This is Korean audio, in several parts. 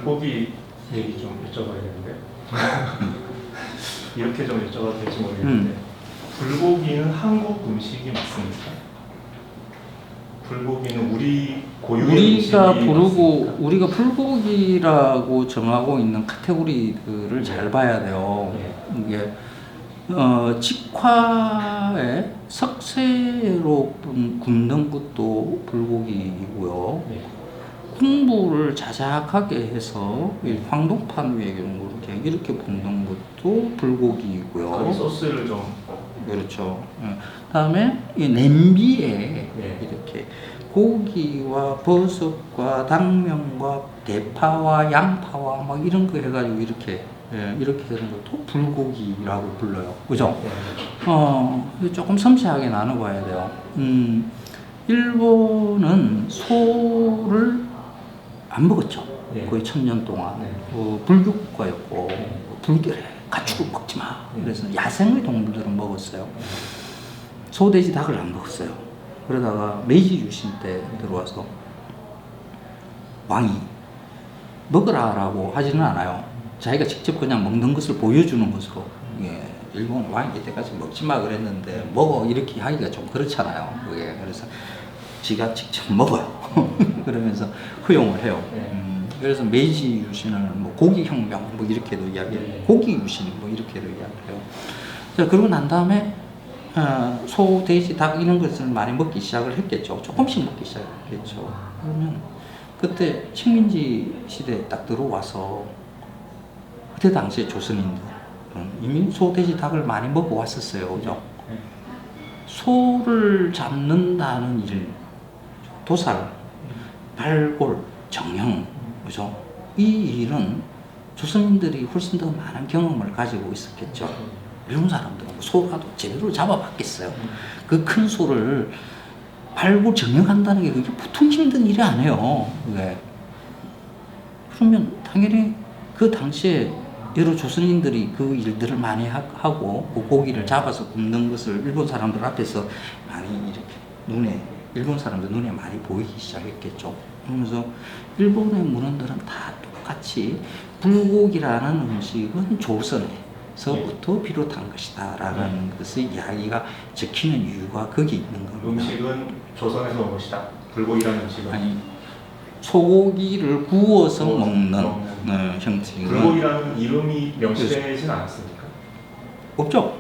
불고기 얘기 좀 여쭤봐야 되는데 이렇게 좀 여쭤봐도 될지 모르겠는데 불고기는 한국 음식이 맞습니까? 불고기는 우리 고유의 우리가 음식이 부르고 맞습니까? 우리가 불고기라고 정하고 있는 카테고리들을 잘 봐야 돼요. 이게 직화에 석쇠로 굽는 것도 불고기이고요. 국물을 자작하게 해서 황동판 위에 이렇게 굽는 것도 불고기이고요. 소스를 좀 그렇죠. 다음에 이 냄비에 네. 이렇게 고기와 버섯과 당면과 대파와 양파와 막 이런 거 해가지고 이렇게 되는 것도 불고기라고 불러요. 그죠? 조금 섬세하게 나눠봐야 돼요. 일본은 소를 안 먹었죠. 네. 거의 1000년 동안. 네. 불교국가였고, 불결해. 가축을 먹지 마. 그래서 야생의 동물들은 먹었어요. 소, 돼지, 닭을 안 먹었어요. 그러다가 메이지 유신 때 들어와서 왕이 먹으라라고 하지는 않아요. 자기가 직접 그냥 먹는 것을 보여주는 것으로. 일본 왕이 이때까지 먹지 마 그랬는데 먹어 이렇게 하기가 좀 그렇잖아요. 그래서 지가 직접 먹어요. 그러면서 허용을 해요. 그래서 메이지 유신은 뭐 고기 혁명 뭐 이렇게도 이야기해요. 고기 유신 뭐 이렇게도 이야기해요. 자, 그러고 난 다음에 소, 돼지, 닭 이런 것을 많이 먹기 시작을 했겠죠. 조금씩 먹기 시작했겠죠. 그러면 그때 식민지 시대에 딱 들어와서 그때 당시에 조선인들 이미 소, 돼지, 닭을 많이 먹어 왔었어요. 그죠? 소를 잡는다는 일, 도살, 발골, 정형, 그죠? 이 일은 조선인들이 훨씬 더 많은 경험을 가지고 있었겠죠. 일본 사람들은 소라도 제대로 잡아봤겠어요. 그 큰 소를 발골, 정형한다는 게 그게 보통 힘든 일이 아니에요. 그게. 그러면 당연히 그 당시에 여러 조선인들이 그 일들을 많이 하고 그 고기를 잡아서 굽는 것을 일본 사람들 앞에서 많이 이렇게 일본 사람들 눈에 많이 보이기 시작했겠죠. 그러면서 일본의 문헌들은 다 똑같이 불고기라는 음식은 조선에서부터 비롯한 것이다 라는 것의 이야기가 적히는 이유가 거기 있는 겁니다. 음식은 조선에서 온 것이다. 불고기라는 음식은 아니, 소고기를 구워서 먹는 형식. 불고기라는 이름이 명시되진 않았습니까? 없죠.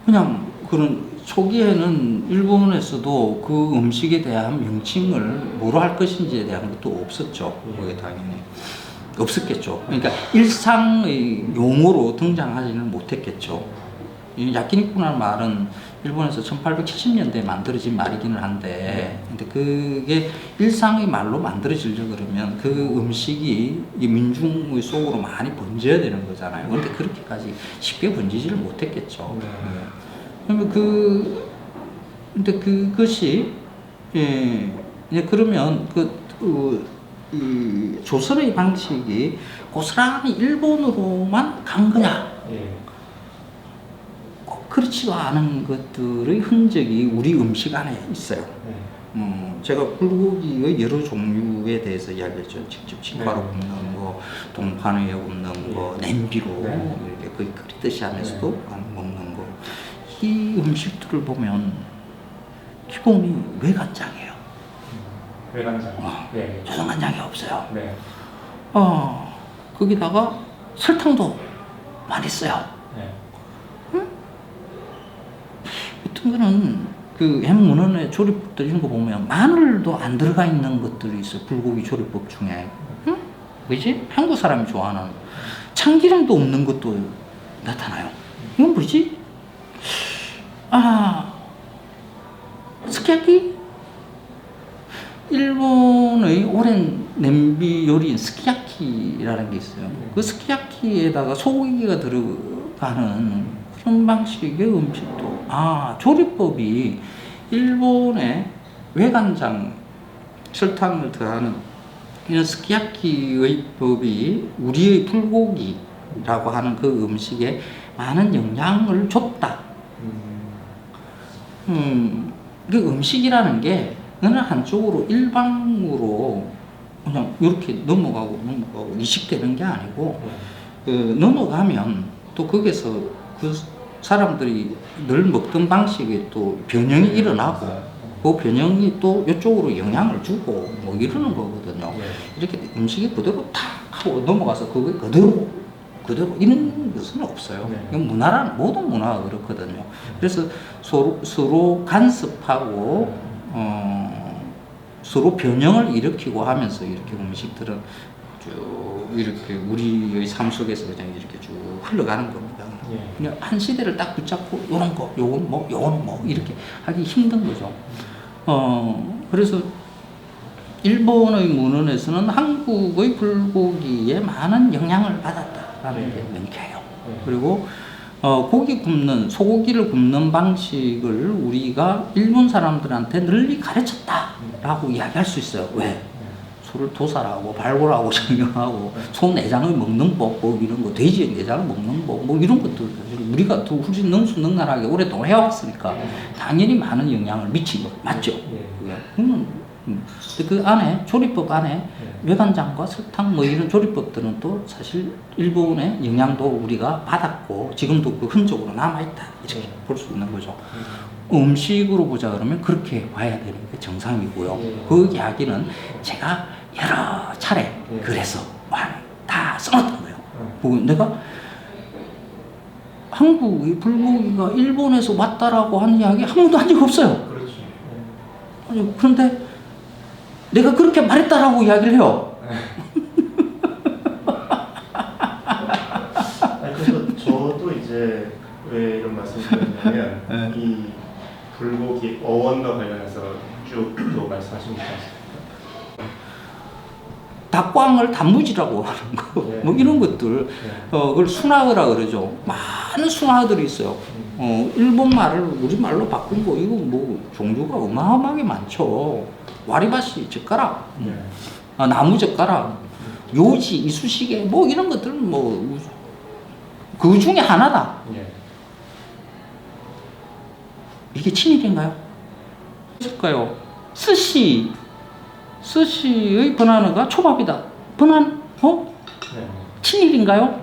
그냥 그런 초기에는 일본에서도 그 음식에 대한 명칭을 뭐로 할 것인지에 대한 것도 없었죠. 그게 당연히 없었겠죠. 그러니까 일상의 용어로 등장하지는 못했겠죠. 이 야끼니쿠라는 말은 일본에서 1870년대에 만들어진 말이기는 한데, 근데 그게 일상의 말로 만들어지려 그러면 그 음식이 이 민중의 속으로 많이 번져야 되는 거잖아요. 근데 그렇게까지 쉽게 번지지를 못했겠죠. 그러면 근데 그것이, 그러면 이 조선의 방식이 고스란히 일본으로만 간 거냐? 그렇지가 않은 것들의 흔적이 우리 음식 안에 있어요. 제가 불고기의 여러 종류에 대해서 이야기했죠. 직접 직화로 굽는 거, 동판 위에 굽는 거, 냄비로 이렇게 거의 끓이듯이 하면서도 먹는 거. 이 음식들을 보면 기본이 외간장이에요. 외간장. 조선간장이 없어요. 네. 거기다가 설탕도 많이 써요. 어떤 거는 그 햄문헌의 조리법들 이런 거 보면 마늘도 안 들어가 있는 것들이 있어요. 불고기 조리법 중에. 뭐지? 한국 사람이 좋아하는 참기름도 없는 것도 나타나요. 이건 뭐지? 스키야키? 일본의 오랜 냄비 요리인 스키야키라는 게 있어요. 그 스키야키에다가 소고기가 들어가는 그런 방식의 음식도, 조리법이 일본의 외간장, 설탕을 더하는 이런 스키야키의 법이 우리의 불고기라고 하는 그 음식에 많은 영향을 줬다. 그 음식이라는 게 어느 한쪽으로 일방으로 그냥 이렇게 넘어가고 이식되는 게 아니고 그 넘어가면 또 거기서 그 사람들이 늘 먹던 방식에 또 변형이 일어나고 그 변형이 또 이쪽으로 영향을 주고 뭐 이러는 거거든요. 이렇게 음식이 그대로 탁 하고 넘어가서 그게 그대로 이런 것은 없어요. 이건 모든 문화가 그렇거든요. 그래서 서로 간섭하고 서로 변형을 일으키고 하면서 이렇게 음식들은 쭉 이렇게 우리의 삶 속에서 그냥 이렇게 쭉 흘러가는 겁니다. 그냥 한 시대를 딱 붙잡고 요런 거, 요건 뭐 이렇게 하기 힘든 거죠. 그래서 일본의 문헌에서는 한국의 불고기에 많은 영향을 받았다라는 게 명쾌해요. 그리고 소고기를 굽는 방식을 우리가 일본 사람들한테 널리 가르쳤다라고 이야기할 수 있어요. 왜? 소를 도살하고 발골하고 정령하고 소 내장을 먹는 법, 뭐 이런 거, 돼지의 내장을 먹는 법, 뭐 이런 것들 우리가 더 훨씬 능수능란하게 오랫동안 해왔으니까 당연히 많은 영향을 미친 거 맞죠? 그 안에 조리법 안에 외간장과 설탕 뭐 이런 조리법들은 또 사실 일본의 영향도 우리가 받았고 지금도 그 흔적으로 남아있다 이렇게 볼 수 있는 거죠. 음식으로 보자 그러면 그렇게 봐야 되는 게 정상이고요. 그 이야기는 제가 여러 차례 그래서 다 써놨던 거예요. 내가 한국의 불고기가 일본에서 왔다라고 하는 이야기 한 번도 한 적이 없어요. 아니, 그런데 내가 그렇게 말했다라고 이야기를 해요. 아니, 그래서 저도 이제 왜 이런 말씀을 드렸냐면 이 불고기 어원과 관련해서 쭉 또 말씀하신 게 있습니다. 닭광을 단무지라고 하는 거, 뭐 이런 것들, 그걸 순화어라 그러죠. 많은 순화어들이 있어요. 일본 말을 우리 말로 바꾼 거, 이거 뭐 종류가 어마어마하게 많죠. 와리바시, 젓가락, 나무 젓가락, 요지, 이쑤시개, 뭐 이런 것들은 뭐, 그 중에 하나다. 이게 친일인가요? 있을까요? 스시의 번안어가 초밥이다. 번안, 친일인가요?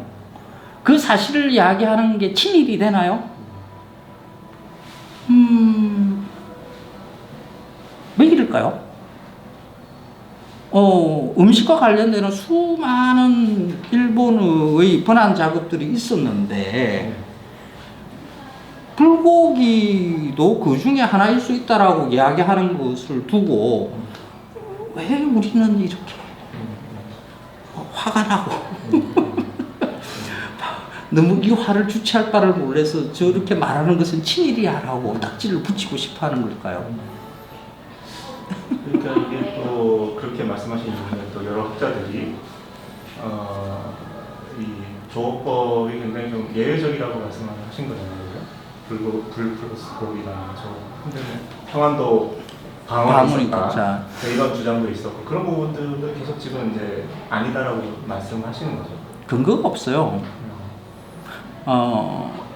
그 사실을 이야기하는 게 친일이 되나요? 왜 이럴까요? 음식과 관련되는 수많은 일본의 번안 작업들이 있었는데, 불고기도 그 중에 하나일 수 있다라고 이야기하는 것을 두고, 왜 우리는 이렇게 화가 나고 너무 이 화를 주체할 바를 몰라서 저렇게 말하는 것은 친일이야 라고 딱지를 붙이고 싶어 하는 걸까요? 그러니까 이게 또 그렇게 말씀하신 이유는 또 여러 학자들이 이 조업법이 굉장히 좀 예외적이라고 말씀하신 거잖아요. 불 플러스 고기라는 저 평안도 방언이 있었다. 이런 주장도 있었고 그런 부분들도 계속 지금 이제 아니다라고 말씀하시는 거죠. 근거가 없어요.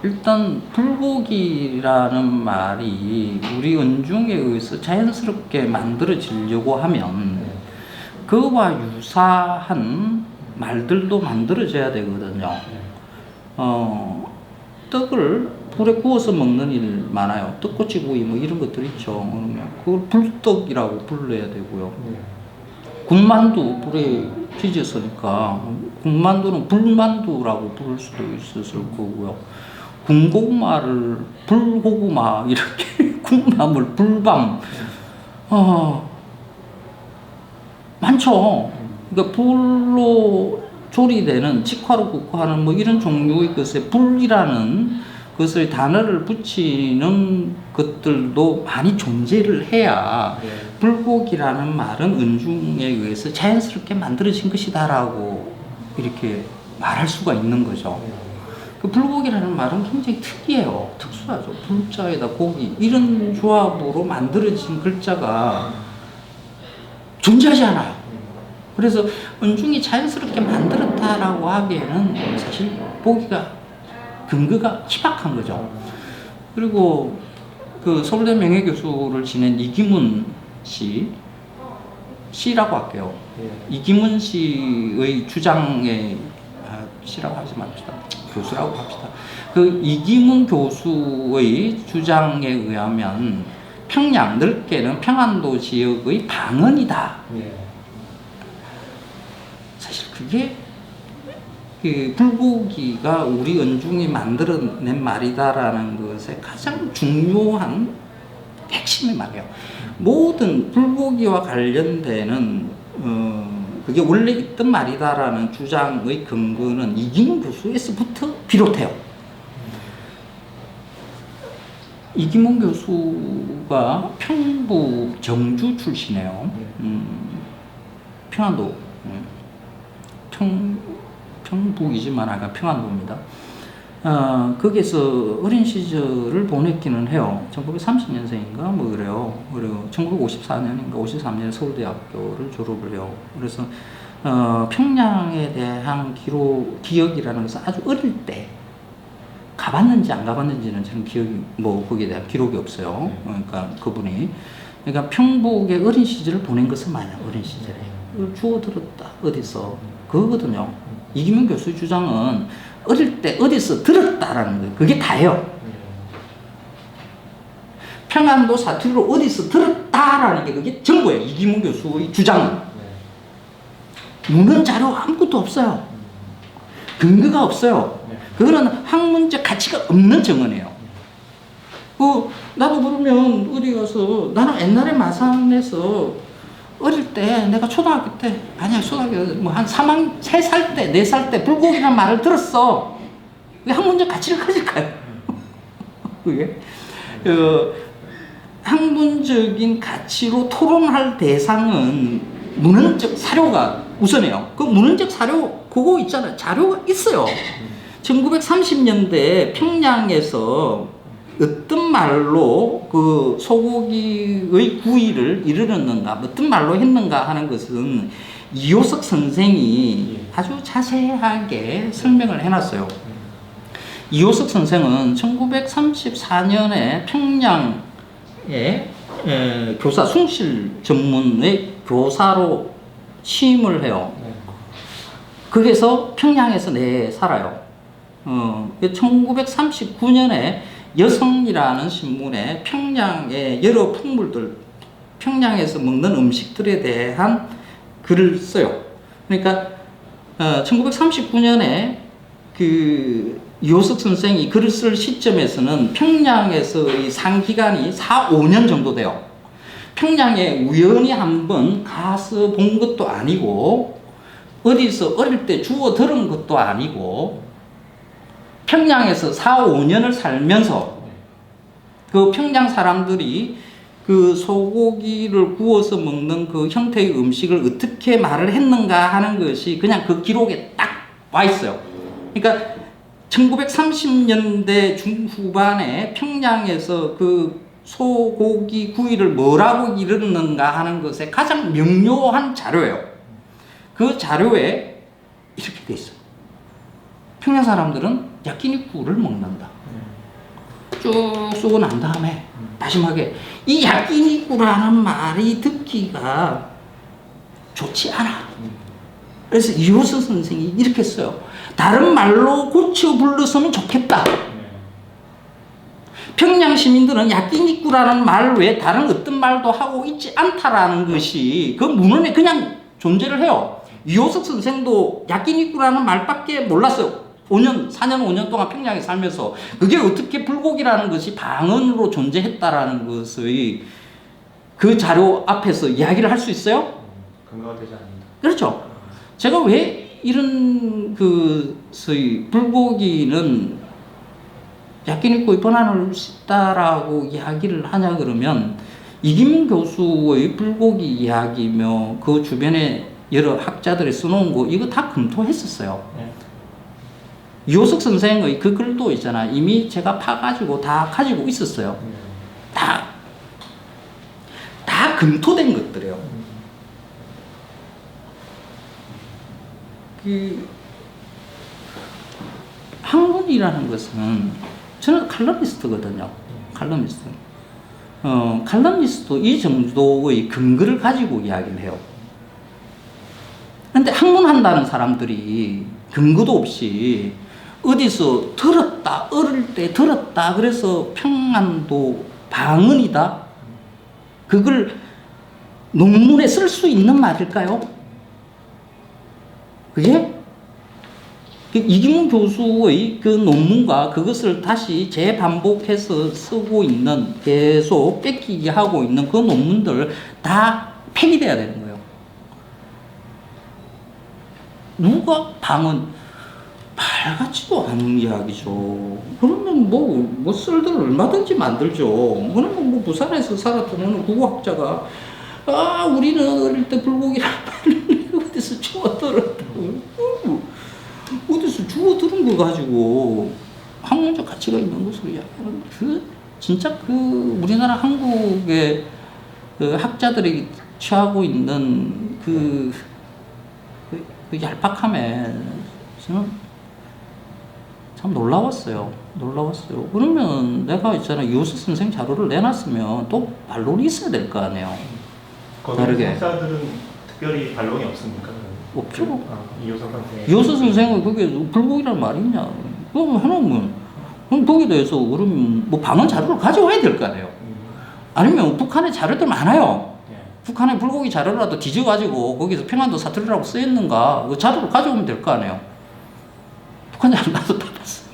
일단 불고기라는 말이 우리 은중에 의해서 자연스럽게 만들어지려고 하면 그와 유사한 말들도 만들어져야 되거든요. 떡을 불에 구워서 먹는 일 많아요. 떡꼬치구이 뭐 이런 것들 있죠. 그러면 그걸 불떡이라고 불러야 되고요. 군만두 불에 빚었으니까 군만두는 불만두라고 부를 수도 있었을 거고요. 군고구마를 불고구마 이렇게 군밤을 불밤 많죠. 그러니까 불로 조리되는 직화로 굽고 하는 뭐 이런 종류의 것에 불이라는 것을 단어를 붙이는 것들도 많이 존재를 해야 불고기라는 말은 은중에 의해서 자연스럽게 만들어진 것이다라고 이렇게 말할 수가 있는 거죠. 그 불고기라는 말은 굉장히 특이해요. 특수하죠. 불자에다 고기 이런 조합으로 만들어진 글자가 존재하지 않아요. 그래서 은중이 자연스럽게 만들었다라고 하기에는 사실 보기가 근거가 희박한 거죠. 그리고 그 서울대 명예교수를 지낸 이기문 씨라고 할게요. 예. 이기문 씨의 주장에 씨라고 하지 맙시다. 교수라고 합시다. 그 이기문 교수의 주장에 의하면 평양, 넓게는 평안도 지역의 방언이다. 예. 사실 그게 그 불고기가 우리 은중이 만들어낸 말이다라는 것의 가장 중요한 핵심의 말이에요. 모든 불고기와 관련되는 그게 원래 있던 말이다라는 주장의 근거는 이기문 교수에서부터 비롯해요. 이기문 교수가 평북 정주 출신이에요. 평안도 평북이지만 아까 평안도입니다. 거기서 어린 시절을 보냈기는 해요. 1930년생인가 뭐 그래요. 그리고 1954년인가 53년에 서울대학교를 졸업을 해요. 그래서 평양에 대한 기억이라는 것은 아주 어릴 때 가봤는지 안 가봤는지는 저는 기억이 뭐 거기에 대한 기록이 없어요. 그러니까 그분이 그러니까 평북의 어린 시절을 보낸 것은 맞아요. 어린 시절에 주워 들었다 어디서 그거거든요. 이기문 교수의 주장은 어릴 때 어디서 들었다라는 거예요. 그게 다예요. 평안도 사투리로 어디서 들었다라는 게 그게 전부예요. 이기문 교수의 주장은. 묻는 자료 아무것도 없어요. 근거가 없어요. 그거는 학문적 가치가 없는 정언이에요. 나도 그러면 어디 가서 나는 옛날에 마산에서 어릴 때 내가 초등학교 때 아니야 초등학교 뭐 한 3살 때 4살 때 불고기라는 말을 들었어. 왜 학문적 가치를 가질까요? 그게 학문적인 가치로 토론할 대상은 문헌적 사료가 우선이에요. 그 문헌적 사료 그거 있잖아요. 자료가 있어요. 1930년대 평양에서 어떤 말로 그 소고기의 구이를 이르렀는가, 어떤 말로 했는가 하는 것은 이효석 선생이 아주 자세하게 설명을 해놨어요. 이효석 선생은 1934년에 평양에 교사 숭실 전문의 교사로 취임을 해요. 거기서 평양에서 살아요. 1939년에 여성이라는 신문에 평양의 여러 풍물들, 평양에서 먹는 음식들에 대한 글을 써요. 그러니까 1939년에 그 이호석 선생이 글을 쓸 시점에서는 평양에서의 상기간이 4-5년 정도 돼요. 평양에 우연히 한번 가서 본 것도 아니고 어디서 어릴 때 주워 들은 것도 아니고 평양에서 4-5년을 살면서 그 평양 사람들이 그 소고기를 구워서 먹는 그 형태의 음식을 어떻게 말을 했는가 하는 것이 그냥 그 기록에 딱 와 있어요. 그러니까 1930년대 중후반에 평양에서 그 소고기 구이를 뭐라고 이르는가 하는 것에 가장 명료한 자료예요. 그 자료에 이렇게 돼 있어요. 평양 사람들은 야끼니쿠를 먹는다. 쭉 쏘고 난 다음에 마지막에 이 야끼니쿠라는 말이 듣기가 좋지 않아. 그래서 이호석 선생이 이렇게 써요. 다른 말로 고쳐 불러서는 좋겠다. 평양 시민들은 야끼니쿠라는 말 외에 다른 어떤 말도 하고 있지 않다라는 것이 그 문헌에 그냥 존재를 해요. 이호석 선생도 야끼니쿠라는 말밖에 몰랐어요. 4년, 5년 동안 평양에 살면서 그게 어떻게 불고기라는 것이 방언으로 존재했다라는 것의 그 자료 앞에서 이야기를 할 수 있어요? 근거가 되지 않는다. 그렇죠. 제가 왜 이런 소위 불고기는 야끼니쿠의 번안을 씻다라고 이야기를 하냐 그러면 이기문 교수의 불고기 이야기며 그 주변에 여러 학자들이 써놓은 거 이거 다 검토했었어요. 이호석 선생의 그 글도 있잖아. 이미 제가 파가지고 다 가지고 있었어요. 다 검토된 것들이에요. 그 학문이라는 것은 저는 칼럼니스트거든요. 칼럼니스트. 칼럼니스트 이 정도의 근거를 가지고 이야기를 해요. 근데 학문한다는 사람들이 근거도 없이 어디서 들었다, 어릴 때 들었다, 그래서 평안도 방언이다? 그걸 논문에 쓸 수 있는 말일까요? 그게? 이기문 교수의 그 논문과 그것을 다시 재반복해서 쓰고 있는, 계속 뺏기게 하고 있는 그 논문들 다 폐기돼야 되는 거예요. 누가 방언, 말 같지도 않은 이야기죠. 그러면 뭐 쓸들 얼마든지 만들죠. 그러면 뭐 부산에서 살았던 어느 국어학자가 우리는 어릴 때 불고기를 어디서 주워 들었다고. 어디서 주워 들은 거 가지고 학문적 가치가 있는 것으로 이야기하는 진짜 우리나라 한국의 그 학자들이 취하고 있는 그 얄팍함에 저는 참 놀라웠어요. 그러면 내가 있잖아, 이호석 선생 자료를 내놨으면 또 반론이 있어야 될 거 아니에요. 거기 학자들은 특별히 반론이 없습니까? 없죠. 이호석한테. 이호석 선생은 그게 불고기란 말이 있냐? 그럼 하나면 거기에 대해서 그러면 뭐 방언 자료를 가져와야 될 거 아니에요. 아니면 북한에 자료들 많아요. 북한의 불고기 자료라도 뒤져가지고 거기서 평안도 사투리라고 쓰였는가 그 자료를 가져오면 될 거 아니에요. 북한 자료 나도 다 봤어.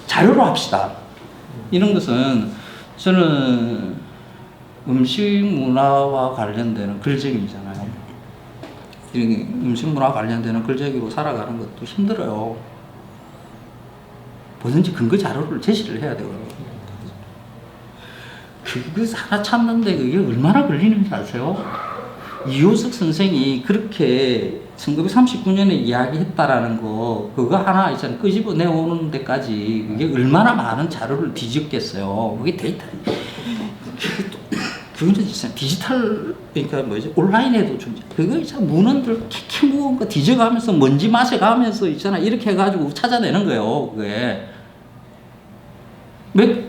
자료로 합시다. 이런 것은 저는 음식 문화와 관련되는 글쟁이잖아요. 음식 문화 관련되는 글쟁이로 살아가는 것도 힘들어요. 뭐든지 근거 자료를 제시를 해야 되거든요. 그거 하나 찾는데 그게 얼마나 걸리는지 아세요? 이호석 선생이 그렇게 1939년에 이야기했다라는 거, 그거 하나 있잖아요. 끄집어 내오는 데까지 그게 얼마나 많은 자료를 뒤졌겠어요. 그게 데이터. 그거는 진짜 디지털, 그러니까 뭐지, 온라인에도 존재. 그거 있잖아, 문헌들 캐캐 무거운 거 뒤져가면서 먼지 마셔가면서 있잖아, 이렇게 해가지고 찾아내는 거예요. 그게. 왜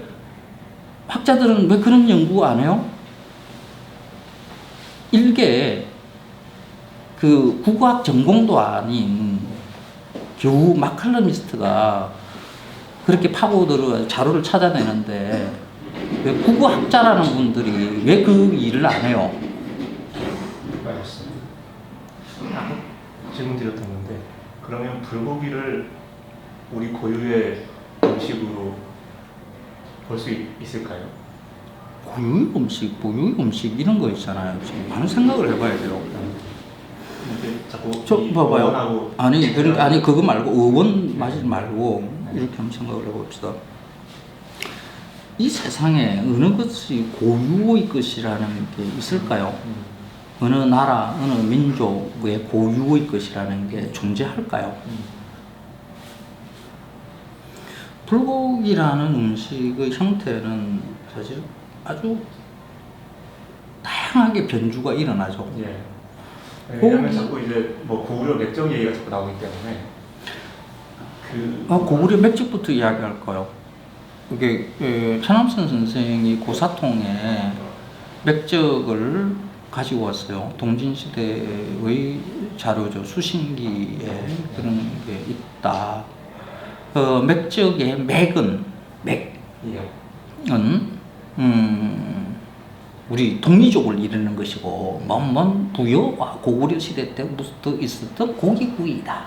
학자들은 왜 그런 연구 안 해요? 일개 그 국어학 전공도 아닌 겨우 마칼럼니스트가 그렇게 파고들어 자료를 찾아내는데 왜 국어학자라는 분들이 왜 그 일을 안 해요? 알겠습니다. 질문 드렸던 건데, 그러면 불고기를 우리 고유의 음식으로 볼 수 있을까요? 고유의 음식 이런 거 있잖아요. 지금 많은 생각을 해봐야 돼요. 근데 자꾸 저 봐봐요. 아니 그거 말고 의원 맞지 말고 이렇게 한번 생각을 해봅시다. 이 세상에 어느 것이 고유의 것이라는 게 있을까요? 어느 나라, 어느 민족의 고유의 것이라는 게 존재할까요? 불고기라는 음식의 형태는 사실 아주 다양하게 변주가 일어나죠. 예. 왜냐면 자꾸 이제 뭐 고구려 맥적 얘기가 자꾸 나오기 때문에 고구려 맥적부터 이야기할까요? 이게 천암선 선생이 고사통에 맥적을 가지고 왔어요. 동진시대의 자료죠. 수신기에 그런 게 있다. 맥적의 맥은 우리 동이족을 이루는 것이고 먼 부여와 고구려 시대 때부터 있었던 고기구이다.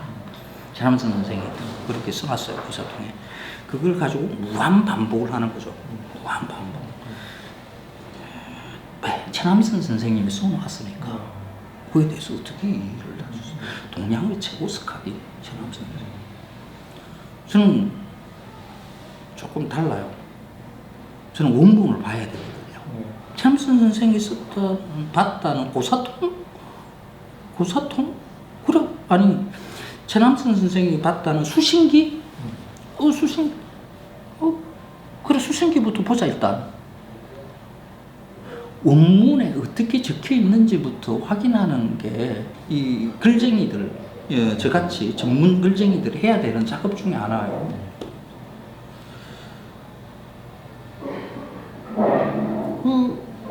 천암선 선생이 그렇게 써놨어요. 고사통에. 그걸 가지고 무한 반복을 하는 거죠. 무한 반복. 천암선 선생님이 써놓았으니까 그에 대해서 어떻게 이해를 해주세요? 동양의 최고 스카비 천암선 선생님. 저는 조금 달라요. 저는 원본을 봐야 되거든요. 천암선 선생이 봤다는 고사통? 그래? 아니 천암선 선생이 봤다는 수신기? 그래, 수신기부터 보자, 일단. 원문에 어떻게 적혀 있는지부터 확인하는 게, 이 글쟁이들, 저같이 전문 글쟁이들이 해야 되는 작업 중에 하나예요.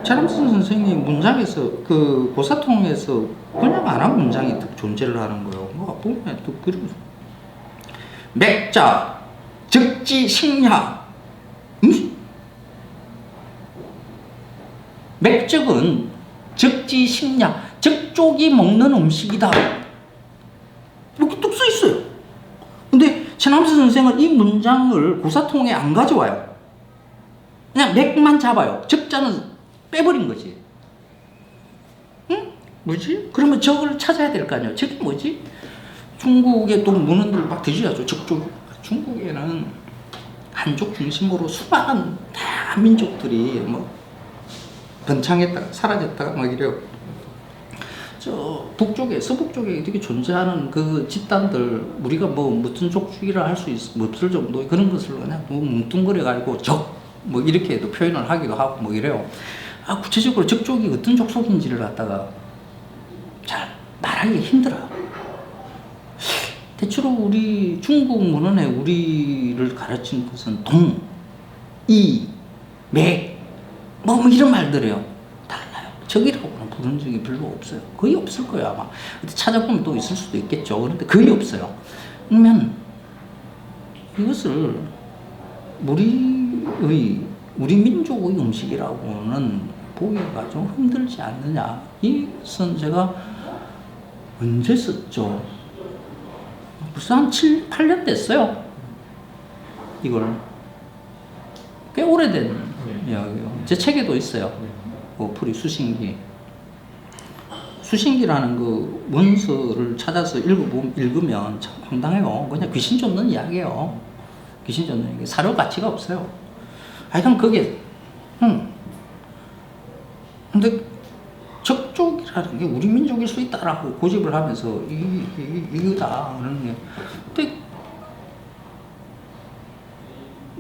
천암선 신암선 선생이 문장에서 그 고사통에서 그냥 안 한 문장이 존재를 하는 거예요. 뭐 보면 또 그런 맥자 적지식냐. 맥적은 적지식냐, 적족이 먹는 음식이다. 이렇게 뚝 써 있어요. 근데 신암선 선생은 이 문장을 고사통에 안 가져와요. 그냥 맥만 잡아요. 적자는 빼버린 거지. 응? 뭐지? 그러면 적을 찾아야 될 거 아니에요. 적이 뭐지? 중국의 또 문헌들 막 드셔야죠. 적족. 중국에는 한족 중심으로 수많은 다양한 민족들이 뭐 번창했다가 사라졌다가 막 이래요. 저 북쪽에 서북쪽에 되게 존재하는 그 집단들 우리가 뭐 무슨 족주기라 할 수 없을 정도의 그런 것을 그냥 뭐 뭉뚱그려 가지고 적 뭐 이렇게도 표현을 하기도 하고 뭐 이래요. 아 구체적으로 적족이 어떤 족속인지를 갖다가 잘 말하기 힘들어요. 대체로 우리 중국 문헌에 우리를 가르친 것은 동, 이, 맥, 뭐 이런 말들이에요. 달라요. 적이라고는 부른 적이 별로 없어요. 거의 없을 거예요 아마. 근데 찾아보면 또 있을 수도 있겠죠. 그런데 거의 없어요. 그러면 이것을 우리 민족의 음식이라고는 보기가 좀 힘들지 않느냐. 이것은 제가 언제 썼죠? 벌써 한 7, 8년 됐어요. 이걸. 꽤 오래된 이야기예요. 제 책에도 있어요. 풀이 수신기. 수신기라는 그 문서를 찾아서 읽으면 참 황당해요. 그냥 귀신 쫓는 이야기예요. 귀신 쫓는 이야기. 사료 가치가 없어요. 하여간 그게, 근데 적족이라는 게 우리 민족일 수 있다라고 고집을 하면서 이거다 그러는 게.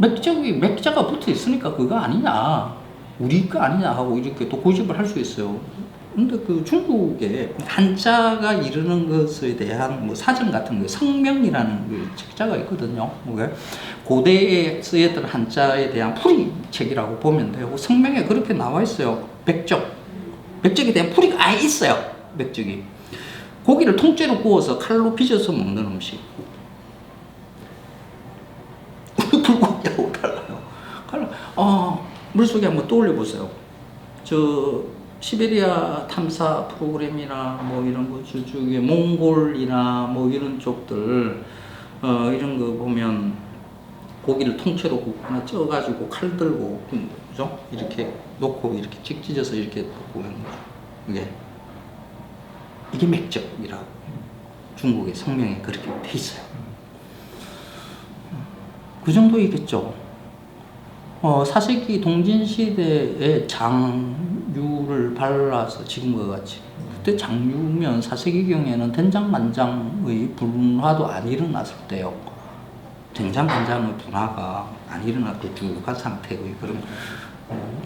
근데 맥자가 붙어 있으니까 그거 아니냐, 우리 거 아니냐 하고 이렇게 또 고집을 할 수 있어요. 근데 그 중국에 한자가 이르는 것에 대한 뭐 사전 같은 거, 성명이라는 그 책자가 있거든요. 고대에 쓰였던 한자에 대한 풀이 책이라고 보면 돼요. 성명에 그렇게 나와 있어요. 맥적에 대한 풀이가 아예 있어요. 맥적이. 고기를 통째로 구워서 칼로 빚어서 먹는 음식. 불고기하고 달라요. 물속에 한번 떠올려 보세요. 저 시베리아 탐사 프로그램이나 뭐 이런 거 저쪽에 몽골이나 뭐 이런 쪽들 이런 거 보면 고기를 통째로 굽거나 쪄가지고 칼 들고 그죠? 이렇게 놓고 이렇게 찍 찢어서 이렇게 보면 이게 맥적이라고 중국의 성명에 그렇게 돼 있어요. 그 정도이겠죠. 4세기 동진시대에 장유를 발라서 지금과 같이, 그때 장유면 4세기경에는 된장간장의 분화도 안 일어났을 때요. 된장간장의 분화가 안 일어났고 죽은 상태의 그런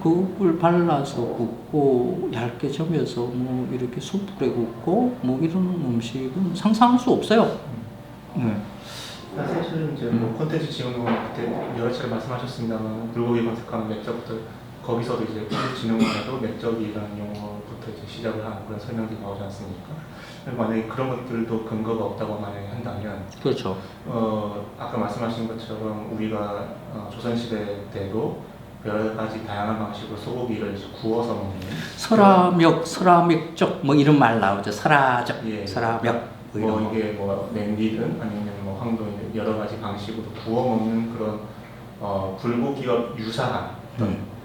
그걸 발라서 굽고 얇게 점여서 뭐 이렇게 숯불에 굽고 뭐 이런 음식은 상상할 수 없어요. 사실은 이제 뭐 콘텐츠 진흥원 그때 여러 차례 말씀하셨습니다만 불고기 검색하면 맥적부터 거기서도 이제 콘텐츠 진흥원에도 맥적이라는 용어부터 이제 시작을 하는 그런 설명들이 나오지 않습니까? 만약에 그런 것들도 근거가 없다고 만약에 한다면, 그렇죠. 아까 말씀하신 것처럼 우리가 조선시대 때도 여러 가지 다양한 방식으로 소고기를 구워서 먹는 설화맥적 뭐 이런 말 나오죠. 설화적, 예, 설화맥. 뭐 이게 뭐 냄비든 아니면 뭐 황도든 여러 가지 방식으로 구워 먹는 그런 불고기와 유사한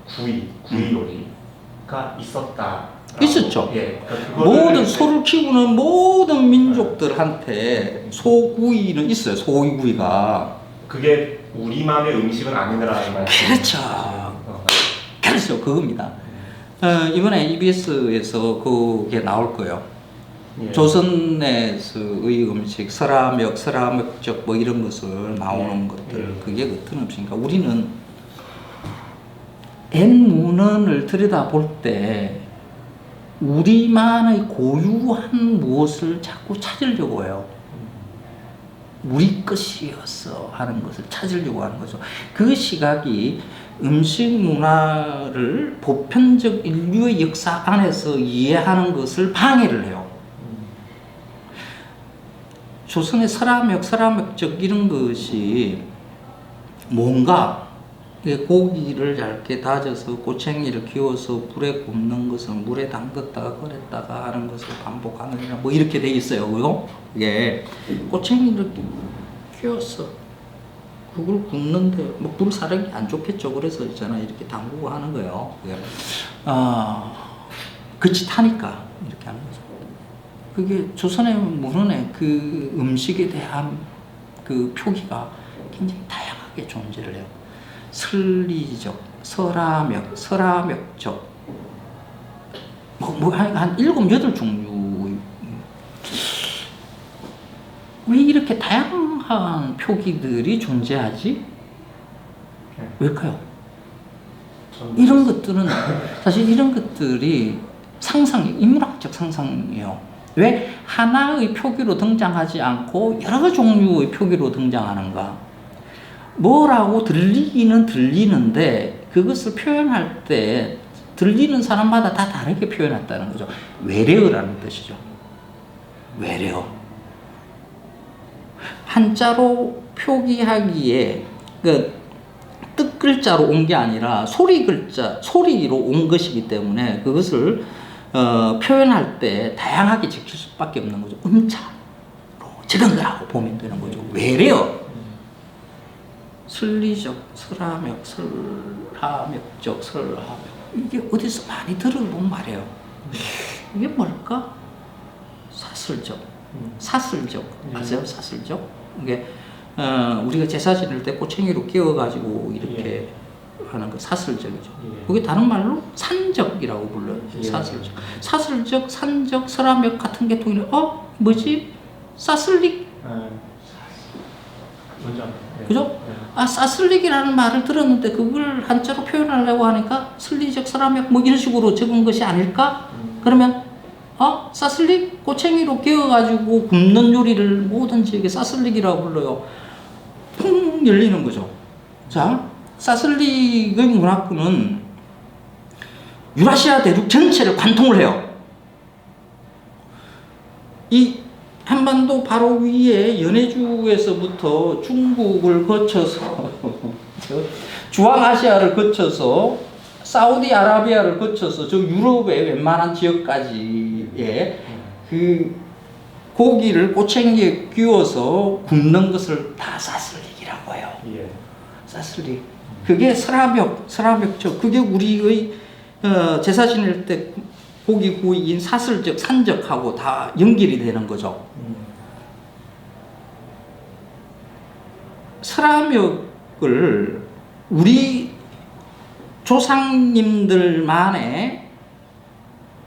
구이 요리가 있었다. 있었죠. 예, 그러니까 모든 소를 키우는 모든 민족들한테 소구이는 있어요. 소구이가. 그게 우리만의 음식은 아니더라는 말씀. 그렇죠. 그겁니다. 이번에 EBS에서 그게 나올 거예요. 예. 조선에서의 음식, 설화맥적 뭐 이런 것을 나오는 것들, 그게 어떤 음식인가? 우리는 N문헌을 들여다볼 때 우리만의 고유한 무엇을 자꾸 찾으려고 해요. 우리 것이었어 하는 것을 찾으려고 하는 거죠. 그 시각이 음식 문화를 보편적 인류의 역사 안에서 이해하는 것을 방해를 해요. 조선의 설화맥적 이런 것이 뭔가 고기를 얇게 다져서 꼬챙이를 키워서 불에 굽는 것을 물에 담갔다가 꺼냈다가 하는 것을 반복하는 뭐 이렇게 돼 있어요. 그죠? 이게 꼬챙이를 키워서 그걸 굽는데 뭐 불 사르기 안 좋겠죠. 그래서 있잖아 이렇게 담그고 하는 거예요. 그치 타니까 이렇게 하는 거죠. 그게 조선의 문헌에 그 음식에 대한 그 표기가 굉장히 다양하게 존재를 해요. 설리적, 설화맥적, 한 7, 8종류. 왜 이렇게 다양한 표기들이 존재하지? 왜일까요? 이런 것들은, 사실 이런 것들이 인문학적 상상이에요. 왜 하나의 표기로 등장하지 않고 여러 종류의 표기로 등장하는가? 뭐라고 들리기는 들리는데 그것을 표현할 때 들리는 사람마다 다 다르게 표현했다는 거죠. 외래어라는 뜻이죠. 외래어. 한자로 표기하기에 그 뜻글자로 온 게 아니라 소리로 온 것이기 때문에 그것을 표현할 때 다양하게 적힐 수밖에 없는 거죠. 음자로 적은 거라고 보면 되는 거죠. 외래어. 설리적, 설화맥적, 이게 어디서 많이 들어본 말이에요. 이게 뭘까? 사슬적, 아세요? 사슬적. 이게 우리가 제사 지낼 때 꼬챙이로 끼워가지고 이렇게 하는 거 사슬적이죠. 그게 다른 말로 산적이라고 불러요. 사슬적, 산적, 설화맥 같은 게 통일해. 뭐지? 사슬릭. 그죠? 사슬릭이라는 말을 들었는데 그걸 한자로 표현하려고 하니까 설리적, 설화맥 뭐 이런 식으로 적은 것이 아닐까? 그러면 사슬릭 꼬챙이로 끼워가지고 굽는 요리를 모든 지역에 사슬릭이라고 불러요. 풍 열리는 거죠. 자, 사슬릭의 문화권은 유라시아 대륙 전체를 관통을 해요. 이 한반도 바로 위에 연해주에서부터 중국을 거쳐서 중앙아시아를 거쳐서 사우디아라비아를 거쳐서 저 유럽의 웬만한 지역까지의 그 고기를 꼬챙이에 끼워서 굽는 것을 다 사슬릭이라고 해요. 사슬릭. 그게 설화맥적. 그게 우리의 제사 지낼 때 고기 구이인 사슬적, 산적하고 다 연결이 되는 거죠. 설화맥을 우리 조상님들만의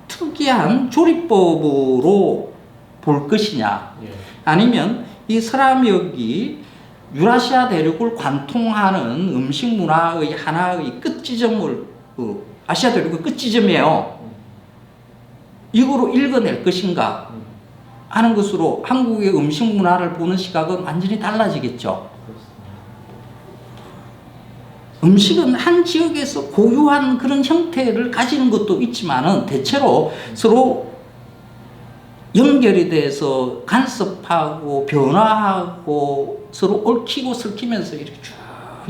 특이한 조리법으로 볼 것이냐, 아니면 이 설화맥이 유라시아 대륙을 관통하는 음식 문화의 하나의 끝지점을 아시아 대륙의 끝지점이에요. 이거로 읽어낼 것인가 하는 것으로 한국의 음식 문화를 보는 시각은 완전히 달라지겠죠. 음식은 한 지역에서 고유한 그런 형태를 가지는 것도 있지만은 대체로 서로 연결이 돼서 간섭하고 변화하고 서로 얽히고 설키면서 이렇게 쭉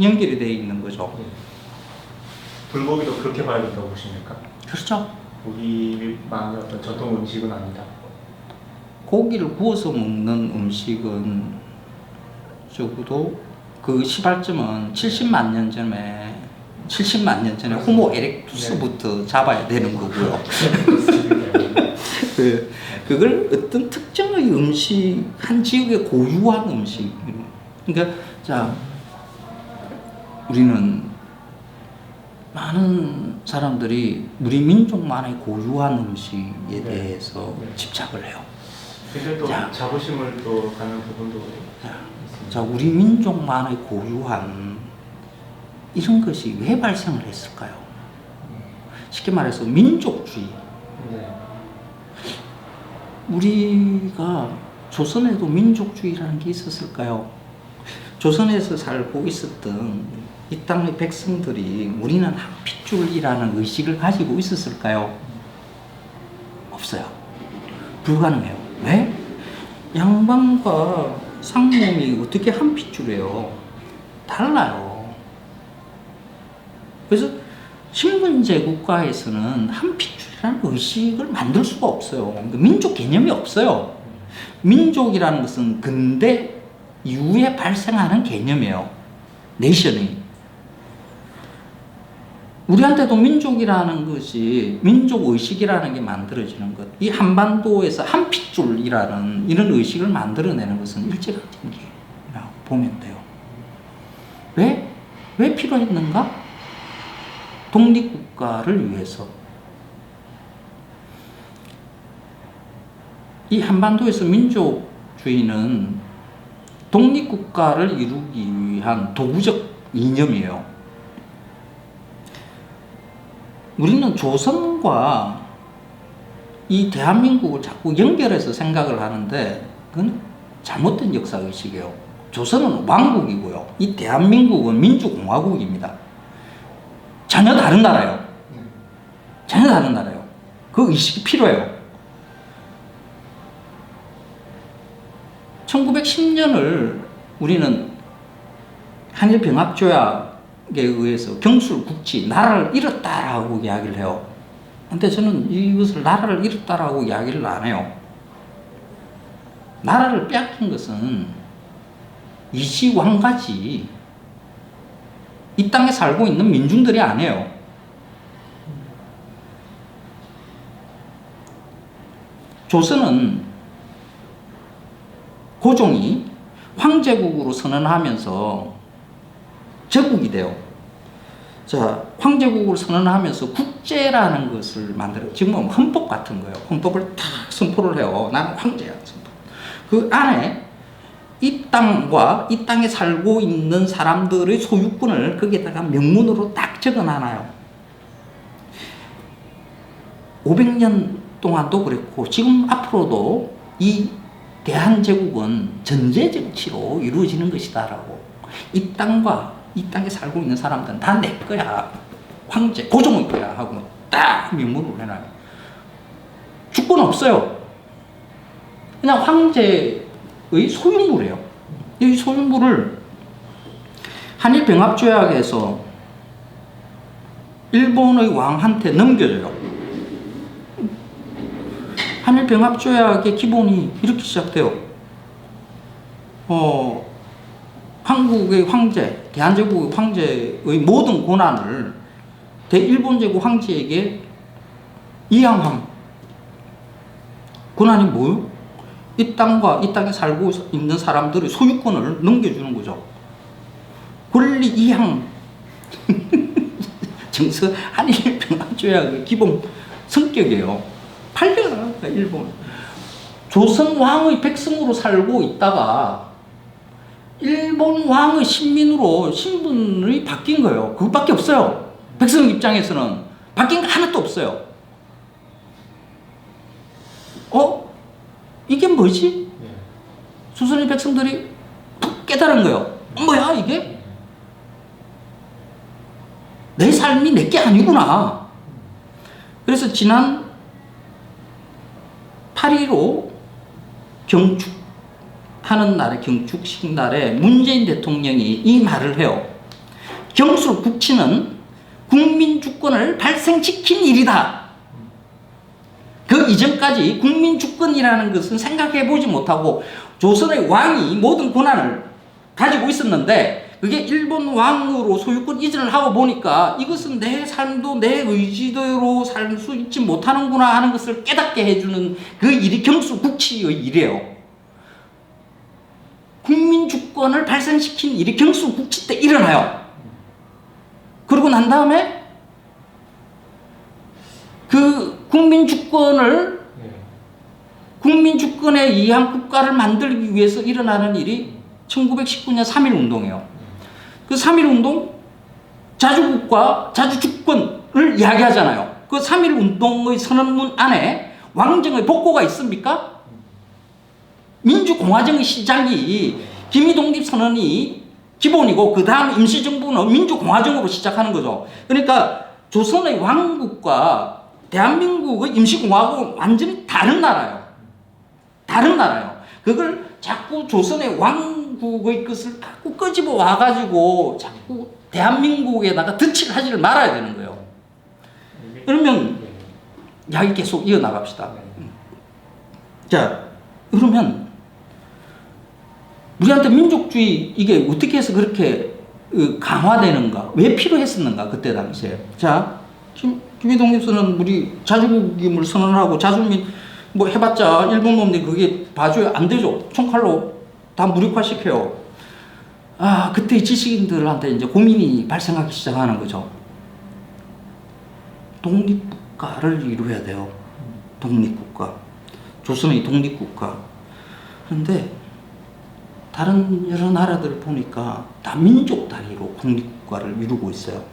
연결이 되어 있는 거죠. 불고기도 그렇게 봐야 된다고 보십니까? 그렇죠. 우리만의 어떤 전통 음식은 아니다. 고기를 구워서 먹는 음식은 적어도 그 시발점은 70만 년 전에 호모 에렉투스부터 잡아야 되는 거고요. 그걸 어떤 특정의 음식, 한 지역의 고유한 음식. 그러니까 자, 우리는 많은 사람들이 우리 민족만의 고유한 음식에 대해서 집착을 해요. 근데 또 자부심을 또 갖는 부분도 자, 우리 민족만의 고유한 이런 것이 왜 발생을 했을까요? 쉽게 말해서 민족주의. 우리가 조선에도 민족주의라는 게 있었을까요? 조선에서 살고 있었던 이 땅의 백성들이 우리는 한 핏줄이라는 의식을 가지고 있었을까요? 없어요. 불가능해요. 왜? 양반과 상놈이 어떻게 한 핏줄이에요? 달라요. 그래서 신분제 국가에서는 한 핏줄이라는 의식을 만들 수가 없어요. 민족 개념이 없어요. 민족이라는 것은 근대 이후에 발생하는 개념이에요. 네이션이. 우리한테도 민족이라는 것이, 민족의식이라는 게 만들어지는 것. 이 한반도에서 한 핏줄이라는 이런 의식을 만들어내는 것은 일제강점기라고 보면 돼요. 왜 필요했는가? 독립국가를 위해서. 이 한반도에서 민족주의는 독립국가를 이루기 위한 도구적 이념이에요. 우리는 조선과 이 대한민국을 자꾸 연결해서 생각을 하는데 그건 잘못된 역사의식이에요. 조선은 왕국이고요. 이 대한민국은 민주공화국입니다. 전혀 다른 나라예요. 전혀 다른 나라예요. 그 의식이 필요해요. 1910년을 우리는 한일병합조약에 의해서 경술국치, 나라를 잃었다라고 이야기를 해요. 근데 저는 이것을 나라를 잃었다라고 이야기를 안 해요. 나라를 빼앗긴 것은 이시왕가지 이 땅에 살고 있는 민중들이 아니에요. 조선은 고종이 황제국으로 선언하면서 제국이 돼요. 자, 황제국을 선언하면서 국제라는 것을 만들어요. 지금은 헌법 같은 거예요. 헌법을 탁 선포를 해요. 나는 황제야. 선포. 그 안에 이 땅과 이 땅에 살고 있는 사람들의 소유권을 거기에다가 명문으로 딱 적어놔요. 500년 동안도 그랬고 지금 앞으로도 이 대한제국은 전제 정치로 이루어지는 것이다라고. 이 땅과 이 땅에 살고 있는 사람들은 다 내 거야. 황제, 고종의 거야 하고 딱 명문으로 해놔요. 주권 없어요. 그냥 황제의 소유물이에요. 이 소유물을 한일병합조약에서 일본의 왕한테 넘겨줘요. 한일병합조약의 기본이 이렇게 시작돼요. 한국의 황제, 대한제국의 황제의 모든 권한을 대일본제국 황제에게 이양함. 권한이 뭐요? 이 땅과 이 땅에 살고 있는 사람들의 소유권을 넘겨주는 거죠. 권리 이양. 정서 한일병합조약의 기본 성격이에요. 팔려나가 일본. 조선 왕의 백성으로 살고 있다가 일본 왕의 신민으로 신분이 바뀐 거예요. 그것밖에 없어요. 백성 입장에서는 바뀐 거 하나도 없어요. 이게 뭐지? 조선의 백성들이 푹 깨달은 거예요. 뭐야 이게? 내 삶이 내게 아니구나. 그래서 지난 8.15 경축하는 날에, 경축식 날에 문재인 대통령이 이 말을 해요. 경술국치는 국민주권을 발생시킨 일이다. 그 이전까지 국민주권이라는 것은 생각해보지 못하고 조선의 왕이 모든 권한을 가지고 있었는데 그게 일본 왕으로 소유권 이전을 하고 보니까 이것은 내 삶도 내 의지대로 살 수 있지 못하는구나 하는 것을 깨닫게 해주는 그 일이 경술국치의 일이에요. 국민주권을 발생시킨 일이 경술국치 때 일어나요. 그러고 난 다음에 그 국민주권에 의한 국가를 만들기 위해서 일어나는 일이 1919년 3.1운동이에요. 그 3.1운동, 자주국가, 자주주권을 이야기하잖아요. 그 3.1운동의 선언문 안에 왕정의 복고가 있습니까? 민주공화정의 시작이 김희독립선언이 기본이고 그 다음 임시정부는 민주공화정으로 시작하는 거죠. 그러니까 조선의 왕국과 대한민국의 임시공화국은 완전히 다른 나라예요. 다른 나라예요. 그걸 자꾸 조선의 왕국의 것을 자꾸 끄집어 와가지고 자꾸 대한민국에다가 덧칠 하지를 말아야 되는 거예요. 그러면 이야기 계속 이어나갑시다. 자, 그러면 우리한테 민족주의 이게 어떻게 해서 그렇게 강화되는가? 왜 필요했었는가? 그때 당시에. 자, 김희동 교수는 우리 자주국임을 선언하고 자주민 뭐 해봤자 일본 놈들이 그게 봐줘야 안 되죠. 총칼로 다 무력화시켜요. 아, 그때 지식인들한테 이제 고민이 발생하기 시작하는 거죠. 독립국가를 이루어야 돼요. 독립국가. 조선의 독립국가. 그런데 다른 여러 나라들 보니까 다 민족 단위로 독립국가를 이루고 있어요.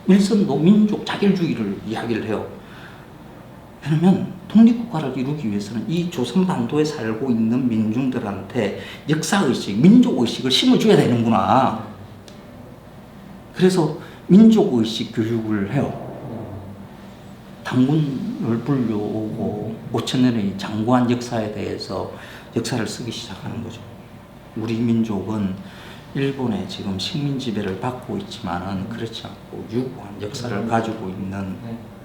윌슨도 민족 자결주의를 이야기를 해요. 그러면 독립국가를 이루기 위해서는 이 조선반도에 살고 있는 민중들한테 역사의식, 민족의식을 심어줘야 되는구나. 그래서 민족의식 교육을 해요. 당군을 불려오고 5천년의 장구한 역사에 대해서 역사를 쓰기 시작하는 거죠. 우리 민족은 일본의 지금 식민 지배를 받고 있지만은 그렇지 않고 유구한 역사를 가지고 있는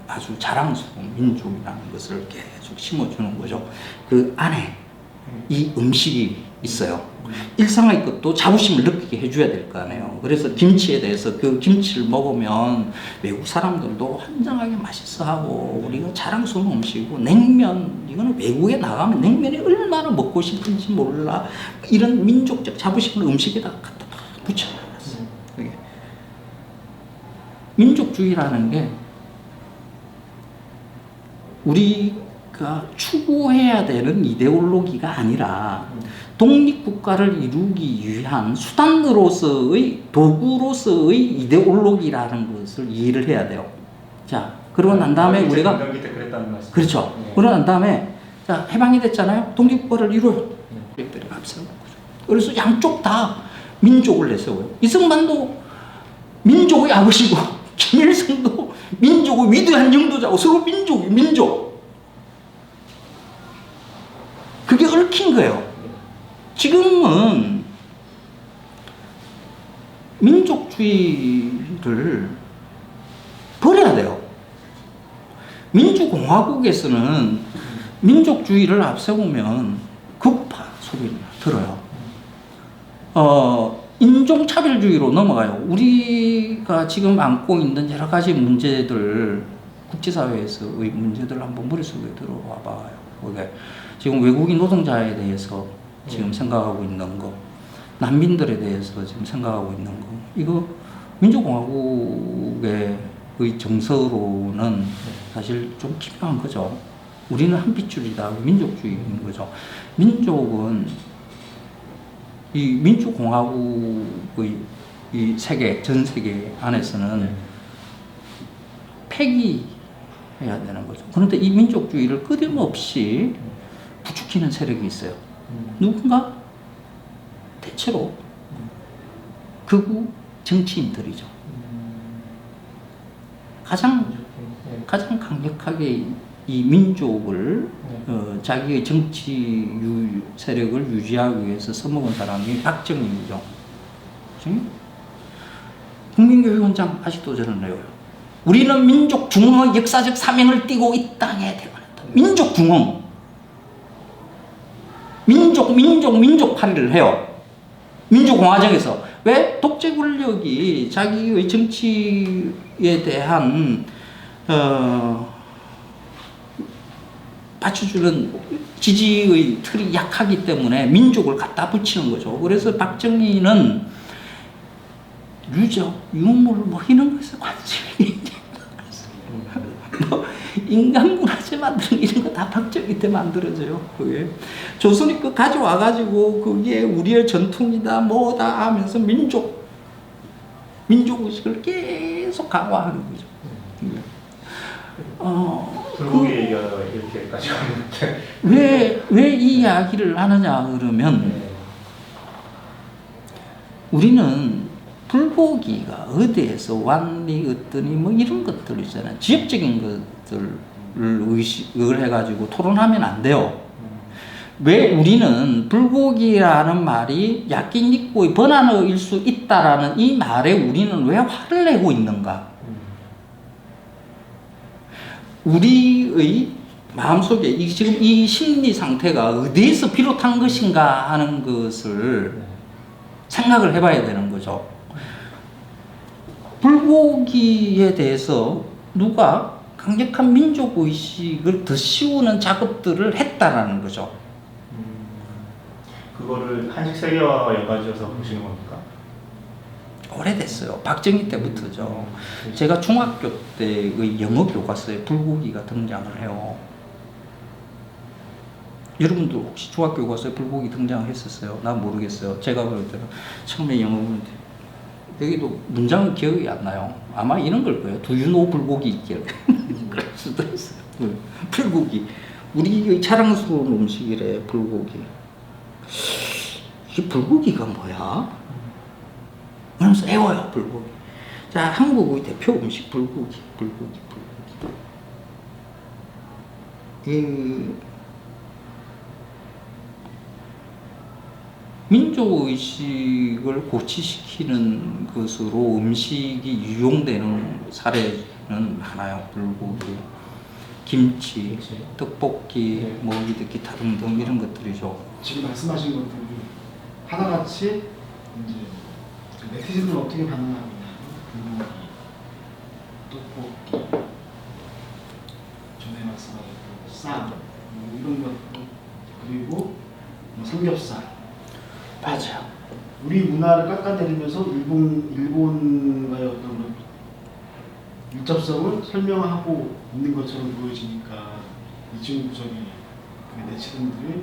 아주 자랑스러운 민족이라는 것을 계속 심어주는 거죠. 그 안에 이 음식이 있어요. 일상의 것도 자부심을 느끼게 해줘야 될 거 아니에요. 그래서 김치에 대해서 그 김치를 먹으면 외국 사람들도 환장하게 맛있어 하고 우리가 자랑스러운 음식이고 냉면 이거는 외국에 나가면 냉면이 얼마나 먹고 싶은지 몰라. 이런 민족적 자부심을 음식에다 갖다 붙여놨어요. 그게 민족주의라는 게 우리가 추구해야 되는 이데올로기가 아니라 독립국가를 이루기 위한 수단으로서의 도구로서의 이데올로기라는 것을 이해를 해야 돼요. 자, 그러고 난 다음에 우리가 그렇죠. 네. 그러고 난 다음에 자, 해방이 됐잖아요. 독립국가를 이루어요. 그래서 양쪽 다 민족을 내세워요. 이승만도 민족의 아버지고 김일성도 민족의 위대한 영도자고 서로 민족. 그게 얽힌 거예요. 지금은 민족주의를 버려야 돼요. 민주공화국에서는 민족주의를 앞세우면 극파 소리를 들어요. 인종차별주의로 넘어가요. 우리가 지금 안고 있는 여러 가지 문제들, 국제사회에서의 문제들 한번 머릿속에 들어와 봐요. 그게 지금 외국인 노동자에 대해서 지금 생각하고 있는 거, 난민들에 대해서 지금 생각하고 있는 거, 이거 민주공화국의 정서로는 사실 좀 기묘한 거죠. 우리는 한 핏줄이다. 민족주의인 거죠. 민족은 이 민주공화국의 이 세계, 전 세계 안에서는 폐기해야 되는 거죠. 그런데 이 민족주의를 끊임없이 부추기는 세력이 있어요. 누군가? 대체로 극우 정치인들이죠. 가장 강력하게 이 민족을 자기의 정치 세력을 유지하기 위해서 써먹은 사람이 박정희이죠. 국민교육원장 아직도 저는 외워요. 우리는 민족 중흥의 역사적 사명을 띠고 이 땅에 태어났다. 민족 중흥. 민족파리를 해요. 민주공화정에서. 왜? 독재 권력이 자기의 정치에 대한 받쳐주는 지지의 틀이 약하기 때문에 민족을 갖다 붙이는 거죠. 그래서 박정희는 유적, 유물 뭐 이런 것에 관심이 뭐 인간문화재 만드는 이런 거 다 박정희 때 만들어져요. 그게 조선이 그 가져와가지고 그게 우리의 전통이다 뭐다 하면서 민족의식을 계속 강화하는 거죠. 불고기 얘기가 이렇게까지 왔는데 왜 이 이야기를 하느냐 그러면 우리는 불고기가 어디에서 왔니 어떠니 뭐 이런 것들 있잖아요. 지역적인 것들을 의식을 해가지고 토론하면 안 돼요. 왜 우리는 불고기라는 말이 야끼니꾸의 번안어일 수 있다라는 이 말에 우리는 왜 화를 내고 있는가? 우리의 마음속에 지금 이 심리 상태가 어디에서 비롯한 것인가 하는 것을 생각을 해봐야 되는 거죠. 불고기에 대해서 누가 강력한 민족의식을 더 씌우는 작업들을 했다라는 거죠. 그거를 한식 세계화와 연관지어서 보시는 겁니까? 오래됐어요. 박정희 때부터죠. 제가 중학교 때의 영어 교과서에 불고기가 등장을 해요. 여러분들 혹시 중학교 교과서에 불고기 등장했었어요? 난 모르겠어요. 제가 그럴 때는 처음에 영어 보는데 여기도 문장은 기억이 안 나요. 아마 이런 걸 거예요. Do you know 불고기? 그럴 수도 있어요. 불고기. 우리의 자랑스러운 음식이래, 불고기. 이 불고기가 뭐야? 그러면서 애워요, 불고기. 자, 한국의 대표 음식 불고기. 이 민족의식을 고취시키는 것으로 음식이 유용되는 사례는 많아요. 불고기, 김치, 떡볶이, 네. 뭐 기타 등등 이런 것들이죠. 지금 말씀하신 것들이 하나같이 이제 네티즌들 어떻게 반응하느냐, 불고기, 떡볶이, 전에 말씀하셨던 쌈, 이런 것, 그리고 뭐 삼겹살. 맞아요. 우리 문화를 깎아내리면서 일본과의 어떤 밀접성을 설명하고 있는 것처럼 보여지니까 이중 구석이 네티즌들이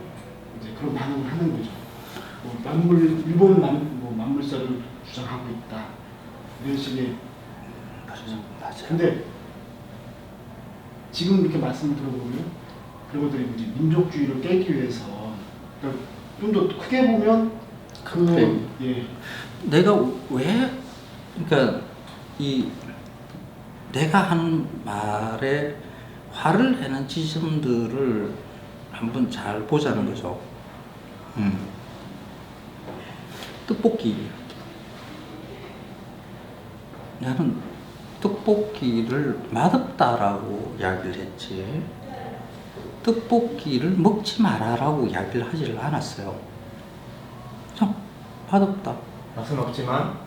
이제 그런 반응을 하는 거죠. 뭐 일본 만물사를 주장하고 있다, 이런 식의. 맞아요. 근데 지금 이렇게 말씀을 들어보면 그런 것들이 이제 민족주의를 깨기 위해서, 그러니까 좀 더 크게 보면 예. 내가 왜, 그러니까 내가 하는 말에 화를 내는 지점들을 한번 잘 보자는 거죠. 떡볶이. 나는 떡볶이를 맛없다라고 이야기를 했지, 떡볶이를 먹지 마라라고 이야기를 하지를 않았어요. 참 맛없다. 맛은 없지만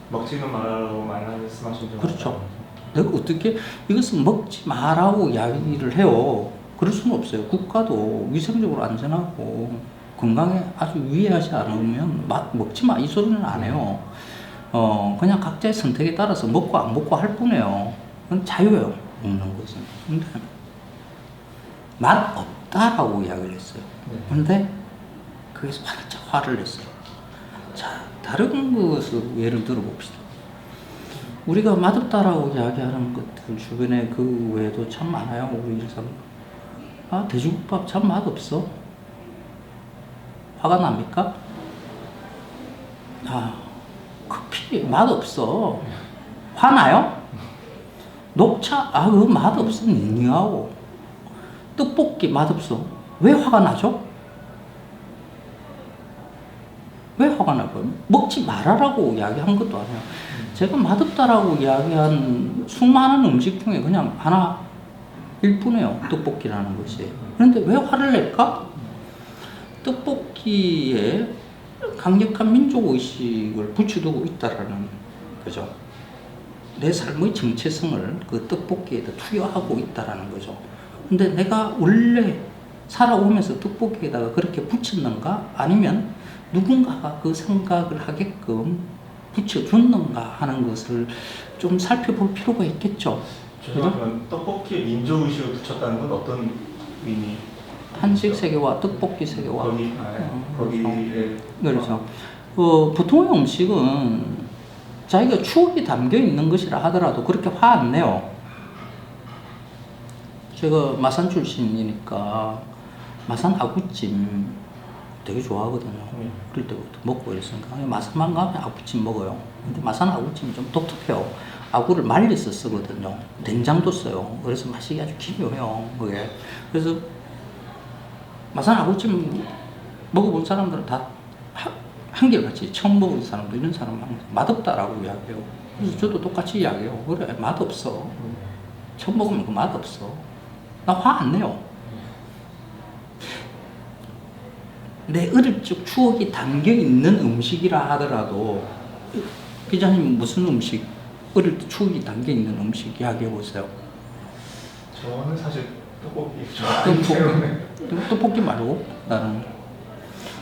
먹지는 말라고 말씀하신 적. 그렇죠. 내가 어떻게 이것은 먹지 마라고 이야기를 해요? 그럴 수는 없어요. 국가도 위생적으로 안전하고 건강에 아주 유의하지 않으면 먹지 마 이 소리는 안 해요. 그냥 각자의 선택에 따라서 먹고 안 먹고 할 뿐이에요. 그건 자유예요, 먹는 것은. 근데 맛 없다라고 이야기를 했어요. 근데 거기서 활짝 화를 냈어요. 자, 다른 것을 예를 들어 봅시다. 우리가 맛없다라고 이야기하는 것들 주변에 그 외에도 참 많아요. 우리 일상. 돼지국밥 참 맛없어. 화가 납니까? 커피 맛없어. 화나요? 녹차 그거 맛없어. 닝닝하고. 떡볶이 맛없어. 왜 화가 나죠? 왜 화가 날까요? 먹지 말아라고 이야기한 것도 아니에요. 제가 맛없다라고 이야기한 수많은 음식 중에 그냥 하나일 뿐이에요. 떡볶이라는 것이. 그런데 왜 화를 낼까? 떡볶이에 강력한 민족의식을 붙여두고 있다라는 거죠. 내 삶의 정체성을 그 떡볶이에다 투여하고 있다라는 거죠. 근데 내가 원래 살아오면서 떡볶이에다가 그렇게 붙였는가? 아니면 누군가가 그 생각을 하게끔 붙여줬는가 하는 것을 좀 살펴볼 필요가 있겠죠. 죄송하지만 떡볶이에 민족의식을 붙였다는 건 어떤 의미? 한식 세계와 떡볶이 세계와 거기에 그렇죠. 보통의 음식은 자기가 추억이 담겨 있는 것이라 하더라도 그렇게 화 안 내요. 제가 마산 출신이니까 마산 아구찜 되게 좋아하거든요. 어릴 때부터 먹고 이랬으니까 마산만 가면 아구찜 먹어요. 근데 마산 아구찜이 좀 독특해요. 아구를 말려서 쓰거든요. 된장도 써요. 그래서 맛이 아주 기묘해요. 그게. 그래서 마산 아구찜 먹어본 사람들은 다 한결같이 처음 먹은 사람도 이런 사람은 맛없다라고 이야기해요. 그래서 저도 똑같이 이야기해요. 그래 맛없어. 처음 먹으면 그 맛없어. 나 화 안 내요. 내 어릴 적 추억이 담겨 있는 음식이라 하더라도 기자님 무슨 음식 어릴 때 추억이 담겨 있는 음식 이야기해 보세요. 저는 사실 떡볶이 좋아하기 때문에. 떡볶이 말고 다른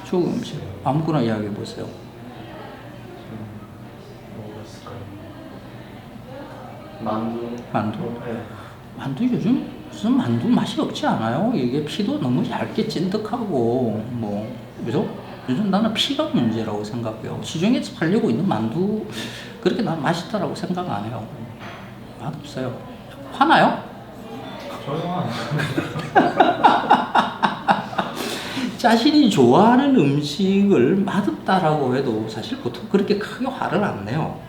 추억 음식 아무거나 이야기해 보세요. 뭐가 있을까요? 만두. 만두? 네. 만두 요즘 무슨 만두 맛이 없지 않아요? 이게 피도 너무 얇게 찐득하고 뭐 그죠? 요즘 나는 피가 문제라고 생각해요. 시중에서 팔리고 있는 만두 그렇게 난 맛있다라고 생각 안 해요. 맛없어요. 화나요? 저는 자신이 좋아하는 음식을 맛없다라고 해도 사실 보통 그렇게 크게 화를 안 내요.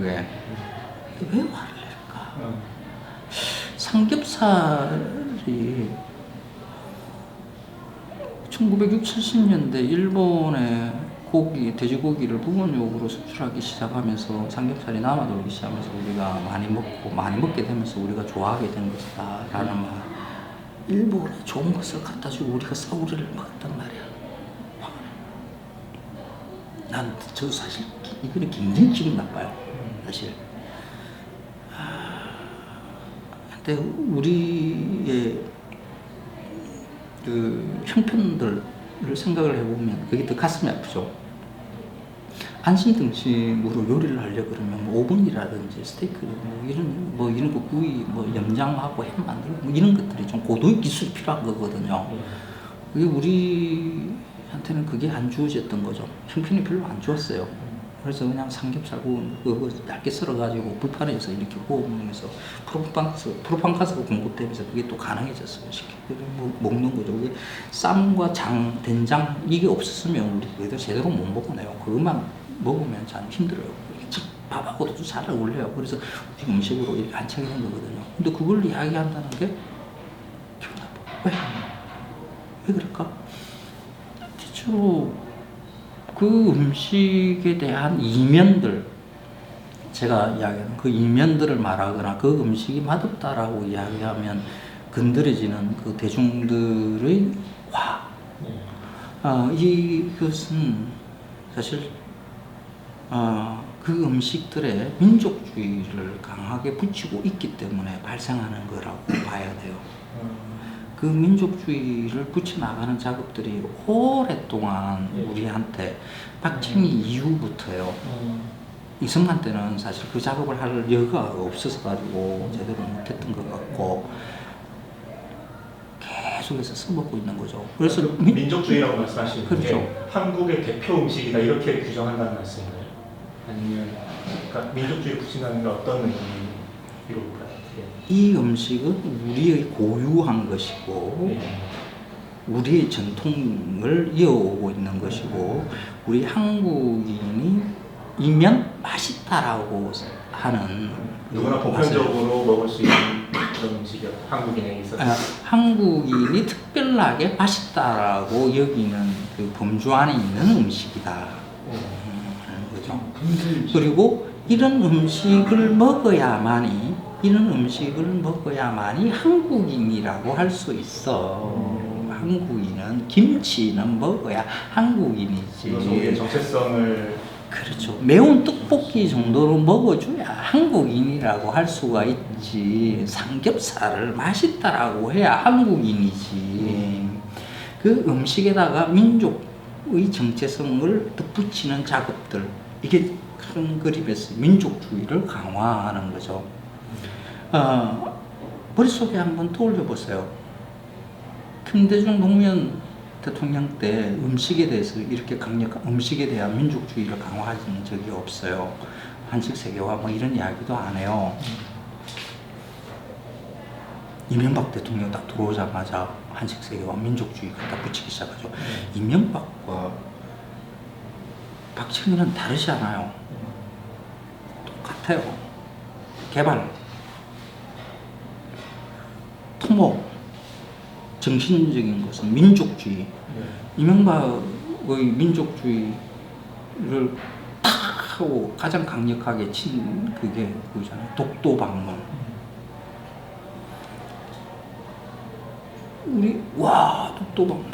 왜? 왜 화를 낼까? 삼겹살이 1960, 70년대 일본에 돼지고기를 부분용으로 수출하기 시작하면서 삼겹살이 남아돌기 시작하면서 우리가 많이 먹게 되면서 우리가 좋아하게 된 것이다 라는 말. 일본에 좋은 것을 갖다 주고 우리가 싸우리를 먹었단 말이야. 난 저 사실 이거는 굉장히 기분 나빠요. 사실. 근데 우리의 그 형편들을 생각을 해보면 그게 더 가슴이 아프죠. 안심등심으로 요리를 하려 그러면 뭐 오븐이라든지 스테이크 뭐 이런 거 구이 뭐 염장하고 햄 만들고 뭐 이런 것들이 좀 고도의 기술이 필요한 거거든요. 그게 우리한테는 그게 안 주어졌던 거죠. 형편이 별로 안 좋았어요. 그래서 그냥 삼겹살 구운 그거 얇게 썰어가지고 불판에서 이렇게 구우면서 프로판가스가 공급되면서 그게 또 가능해졌어요. 쉽게 먹는 거죠. 그게 쌈과 된장 이게 없었으면 우리 그래도 제대로 못 먹어내요. 그것만 먹으면 참 힘들어요. 밥하고도 잘 어울려요. 그래서 우리 음식으로 이렇게 안착이 된 거거든요. 근데 그걸 이야기한다는 게 기분 나빠. 왜 그럴까? 대체로 그 음식에 대한 이면들, 제가 이야기하는 그 이면들을 말하거나 그 음식이 맛없다라고 이야기하면 건드려지는 그 대중들의 화. 이것은 사실 그 음식들의 민족주의를 강하게 붙이고 있기 때문에 발생하는 거라고 봐야 돼요. 그 민족주의를 붙여나가는 작업들이 오랫동안 우리한테 박정희 이후부터요. 이승만 때는 사실 그 작업을 할 여유가 없어서 가지고 제대로 못했던 것 같고 계속해서 써먹고 있는 거죠. 그래서 민족주의라고 말씀하시는 그렇죠. 게 한국의 대표 음식이다 이렇게 규정한다는 말씀인가요? 아니면 그러니까 민족주의 붙인다는 게 어떤 의미로 봐요? 이 음식은 우리의 고유한 것이고 우리의 전통을 이어오고 있는 것이고 우리 한국인이 이면 맛있다라고 하는 누구나 보편적으로 먹을 수 있는 그런 음식이요. 한국인에 있어서 한국인이 특별하게 맛있다라고 여기는 그 범주 안에 있는 음식이다 하는 거죠. 그리고 이런 음식을 먹어야만이 한국인이라고 할 수 있어. 한국인은 김치는 먹어야 한국인이지. 소의 정체성을 그렇죠. 매운 떡볶이 정도로 먹어줘야 한국인이라고 할 수가 있지. 삼겹살을 맛있다라고 해야 한국인이지. 그 음식에다가 민족의 정체성을 덧붙이는 작업들. 이게 큰 그림에서 민족주의를 강화하는 거죠. 머릿속에 한번 떠올려 보세요. 김대중 노무현 대통령 때 음식에 대해서 이렇게 강력한 음식에 대한 민족주의를 강화하는 적이 없어요. 한식 세계화 뭐 이런 이야기도 안 해요. 이명박 대통령 딱 들어오자마자 한식 세계와 민족주의가 딱 붙이기 시작하죠. 이명박과 박정희는 다르지 않아요. 똑같아요. 개발, 토목, 정신적인 것은 민족주의. 이명박의 민족주의를 탁 하고 가장 강력하게 친 그게 그거잖아요. 독도 방문. 우리 와 독도 방문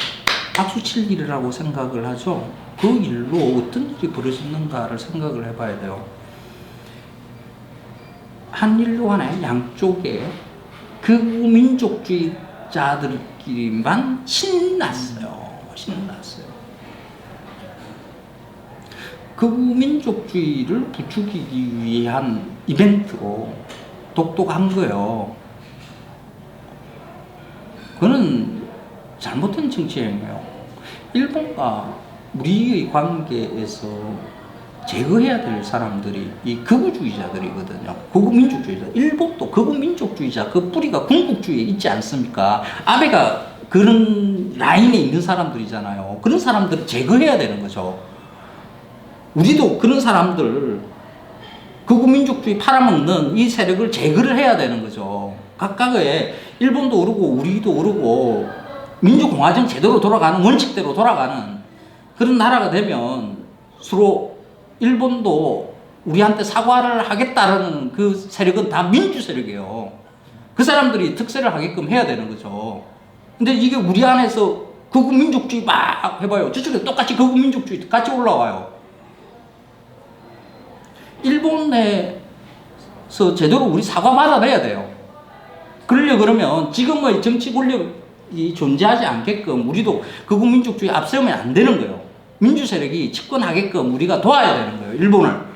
박수 칠 일이라고 생각을 하죠. 그 일로 어떤 일이 벌어졌는가를 생각을 해봐야 돼요. 한일 간의 양쪽에 극우 민족주의자들끼리만 신났어요. 신났어요. 극우 민족주의를 부추기기 위한 이벤트로 독도가 한 거예요. 그거는 잘못된 정치 행위예요. 일본과 우리의 관계에서 제거해야 될 사람들이 이 극우주의자들이거든요. 극우민족주의자. 일본도 극우민족주의자. 그 뿌리가 군국주의에 있지 않습니까? 아베가 그런 라인에 있는 사람들이잖아요. 그런 사람들을 제거해야 되는 거죠. 우리도 그런 사람들, 극우민족주의 팔아먹는 이 세력을 제거를 해야 되는 거죠. 각각의 일본도 오르고 우리도 오르고 민주공화정 제대로 돌아가는 원칙대로 돌아가는 그런 나라가 되면 서로 일본도 우리한테 사과를 하겠다는 그 세력은 다 민주 세력이에요. 그 사람들이 특세를 하게끔 해야 되는 거죠. 근데 이게 우리 안에서 극우민족주의 막 해봐요. 저쪽에 똑같이 극우민족주의 같이 올라와요. 일본에서 제대로 우리 사과 받아내야 돼요. 그러면 지금의 정치 권력이 존재하지 않게끔 우리도 극우민족주의 앞세우면 안 되는 거예요. 민주 세력이 집권하게끔 우리가 도와야 되는 거예요. 일본을.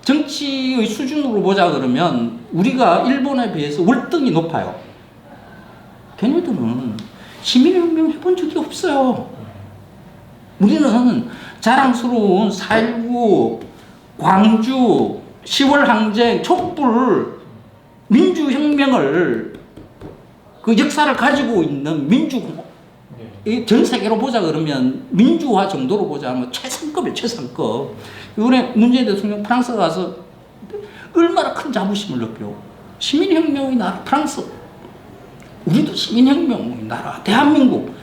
정치의 수준으로 보자 그러면 우리가 일본에 비해서 월등히 높아요. 걔네들은 시민혁명 해본 적이 없어요. 우리는 자랑스러운 4.19, 광주, 10월 항쟁, 촛불, 민주혁명을 그 역사를 가지고 있는 전 세계로 보자 그러면 민주화 정도로 보자면 최상급이에요. 최상급. 이번에 문재인 대통령 프랑스 가서 얼마나 큰 자부심을 느껴요. 시민혁명의 나라 프랑스. 우리도 시민혁명의 나라 대한민국.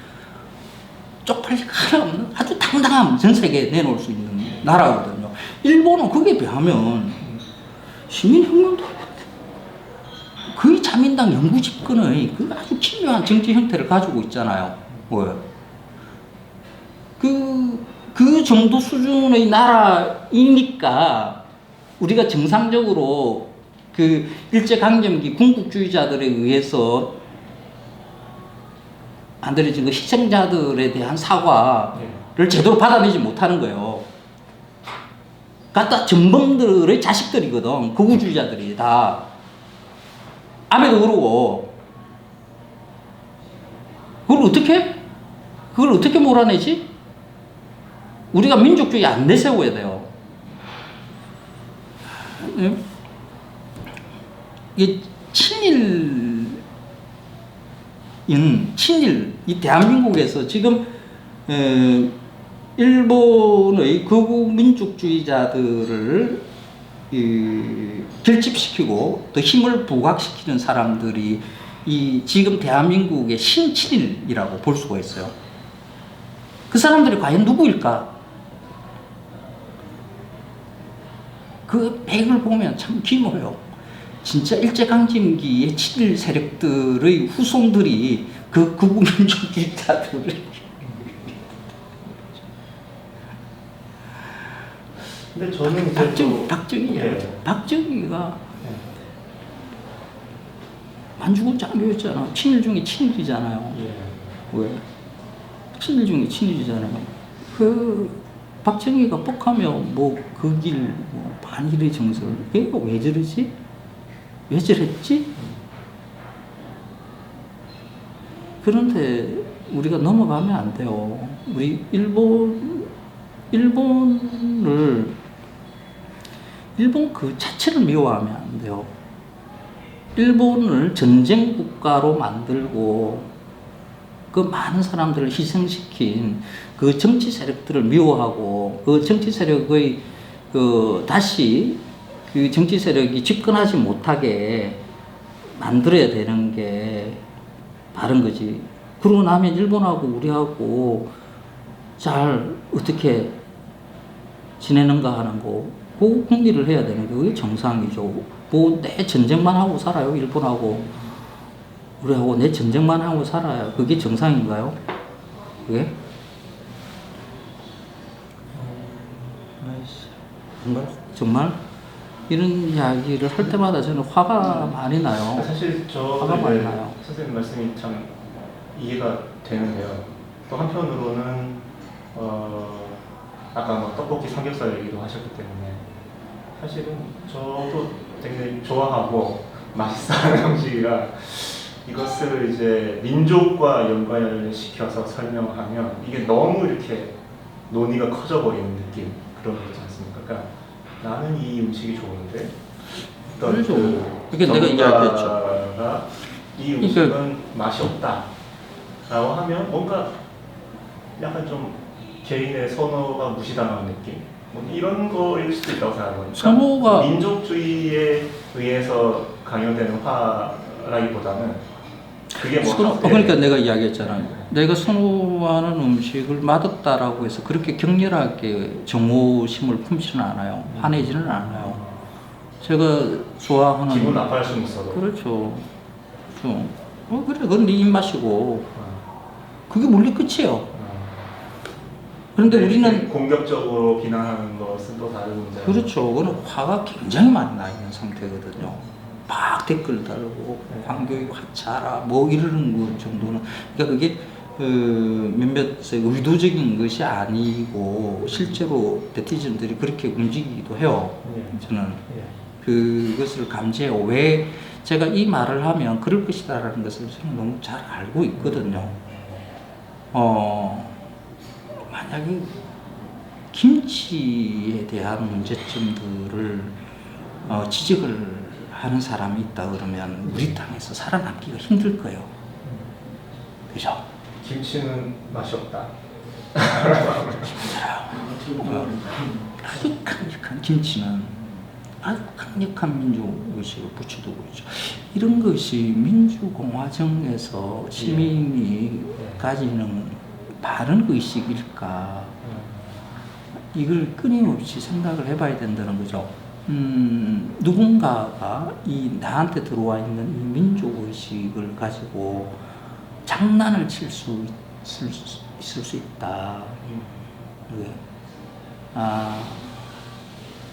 쪽팔릴 거 하나 없는 아주 당당한 전 세계에 내놓을 수 있는 나라거든요. 일본은 거기에 비하면 시민혁명도 거의 자민당 영구 집권의 그 아주 기묘한 정치 형태를 가지고 있잖아요. 그 정도 수준의 나라이니까 우리가 정상적으로 그 일제강점기 군국주의자들에 의해서 만들어진 그 희생자들에 대한 사과를 제대로 받아내지 못하는 거예요. 갖다 전범들의 자식들이거든. 극우주의자들이 다. 아베도 그러고. 그걸 어떻게 몰아내지? 우리가 민족주의 안 내세워야 돼요. 이게 친일, 이 대한민국에서 지금, 일본의 극우 민족주의자들을 결집시키고 또 힘을 부각시키는 사람들이 이 지금 대한민국의 신친일이라고 볼 수가 있어요. 그 사람들이 과연 누구일까? 그 백을 보면 참 기묘해요. 진짜 일제강점기의 친일 세력들의 후손들이 그 극우민족주의자들을 근데 저는 이제 박정희예요. 예. 박정희가 만주군 장교였잖아. 친일 중에 친일이잖아요. 예. 왜? 친일 중에 친일이잖아요. 그 박정희가 폭하면 뭐 그 길 뭐 반일의 정설. 얘가 왜 저러지? 왜 저랬지? 그런데 우리가 넘어가면 안 돼요. 우리 일본 그 자체를 미워하면 안 돼요. 일본을 전쟁 국가로 만들고 그 많은 사람들을 희생시킨 그 정치 세력들을 미워하고 그 정치 세력의 다시 그 정치 세력이 집권하지 못하게 만들어야 되는 게 바른 거지. 그러고 나면 일본하고 우리하고 잘 어떻게 지내는가 하는 거, 그 궁리를 해야 되는 게 그게 정상이죠. 뭐 내 전쟁만 하고 살아요, 일본하고. 우리하고 내 전쟁만 하고 살아야 그게 정상인가요? 그게? 정말 이런 이야기를 할 때마다 저는 화가 많이 나요. 사실 화가 많이 나요. 선생님 말씀이 참 이해가 되는데요. 또 한편으로는 아까 뭐 떡볶이 삼겹살 얘기도 하셨기 때문에 사실은 저도 굉장히 좋아하고 맛있어하는 음식이라 이것을 이제 민족과 연관시켜서 설명하면 이게 너무 이렇게 논의가 커져 버리는 느낌 그런 거 있지 않습니까? 그러니까 나는 이 음식이 좋은데 어떤 그렇죠. 그 이게 내가 이야기했죠. 전문가가 이 음식은 맛이 없다라고 하면 뭔가 약간 좀 개인의 선호가 무시당하는 느낌 뭐 이런 거일 수도 있다고 생각합니다. 선호가 민족주의에 의해서 강요되는 화라기보다는 그게 뭐 그러니까 내가 이야기했잖아요. 내가 선호하는 음식을 맛없다라고 해서 그렇게 격렬하게 정오심을 품지는 않아요. 화내지는 않아요. 제가 좋아하는 기분 나빠할 수는 있어도 그렇죠. 좀 그래 그건 네 입맛이고 그게 원래 끝이에요. 그런데 우리는 공격적으로 비난하는 것은 또 다른 문제. 그렇죠. 그건 화가 굉장히 많이 나 있는 상태거든요. 막 댓글 달고 황교익 하차라 뭐 이러는 것 정도는 그러니까 그게 몇몇 의도적인 것이 아니고 실제로 네티즌들이 그렇게 움직이기도 해요. 저는 그것을 감지해요. 왜 제가 이 말을 하면 그럴 것이다라는 것을 저는 너무 잘 알고 있거든요. 만약에 김치에 대한 문제점들을 지적을 하는 사람이 있다 그러면 우리 땅에서 살아남기가 힘들 거예요. 그죠? 김치는 맛이 없다. 아주 강력한 김치는 아주 강력한 민족의식을 붙여두고 있죠. 이런 것이 민주공화정에서 시민이 가지는 바른 의식일까? 이걸 끊임없이 생각을 해봐야 된다는 거죠. 누군가가 나한테 들어와 있는 이 민족의식을 가지고 장난을 칠 수 있을 수 있다.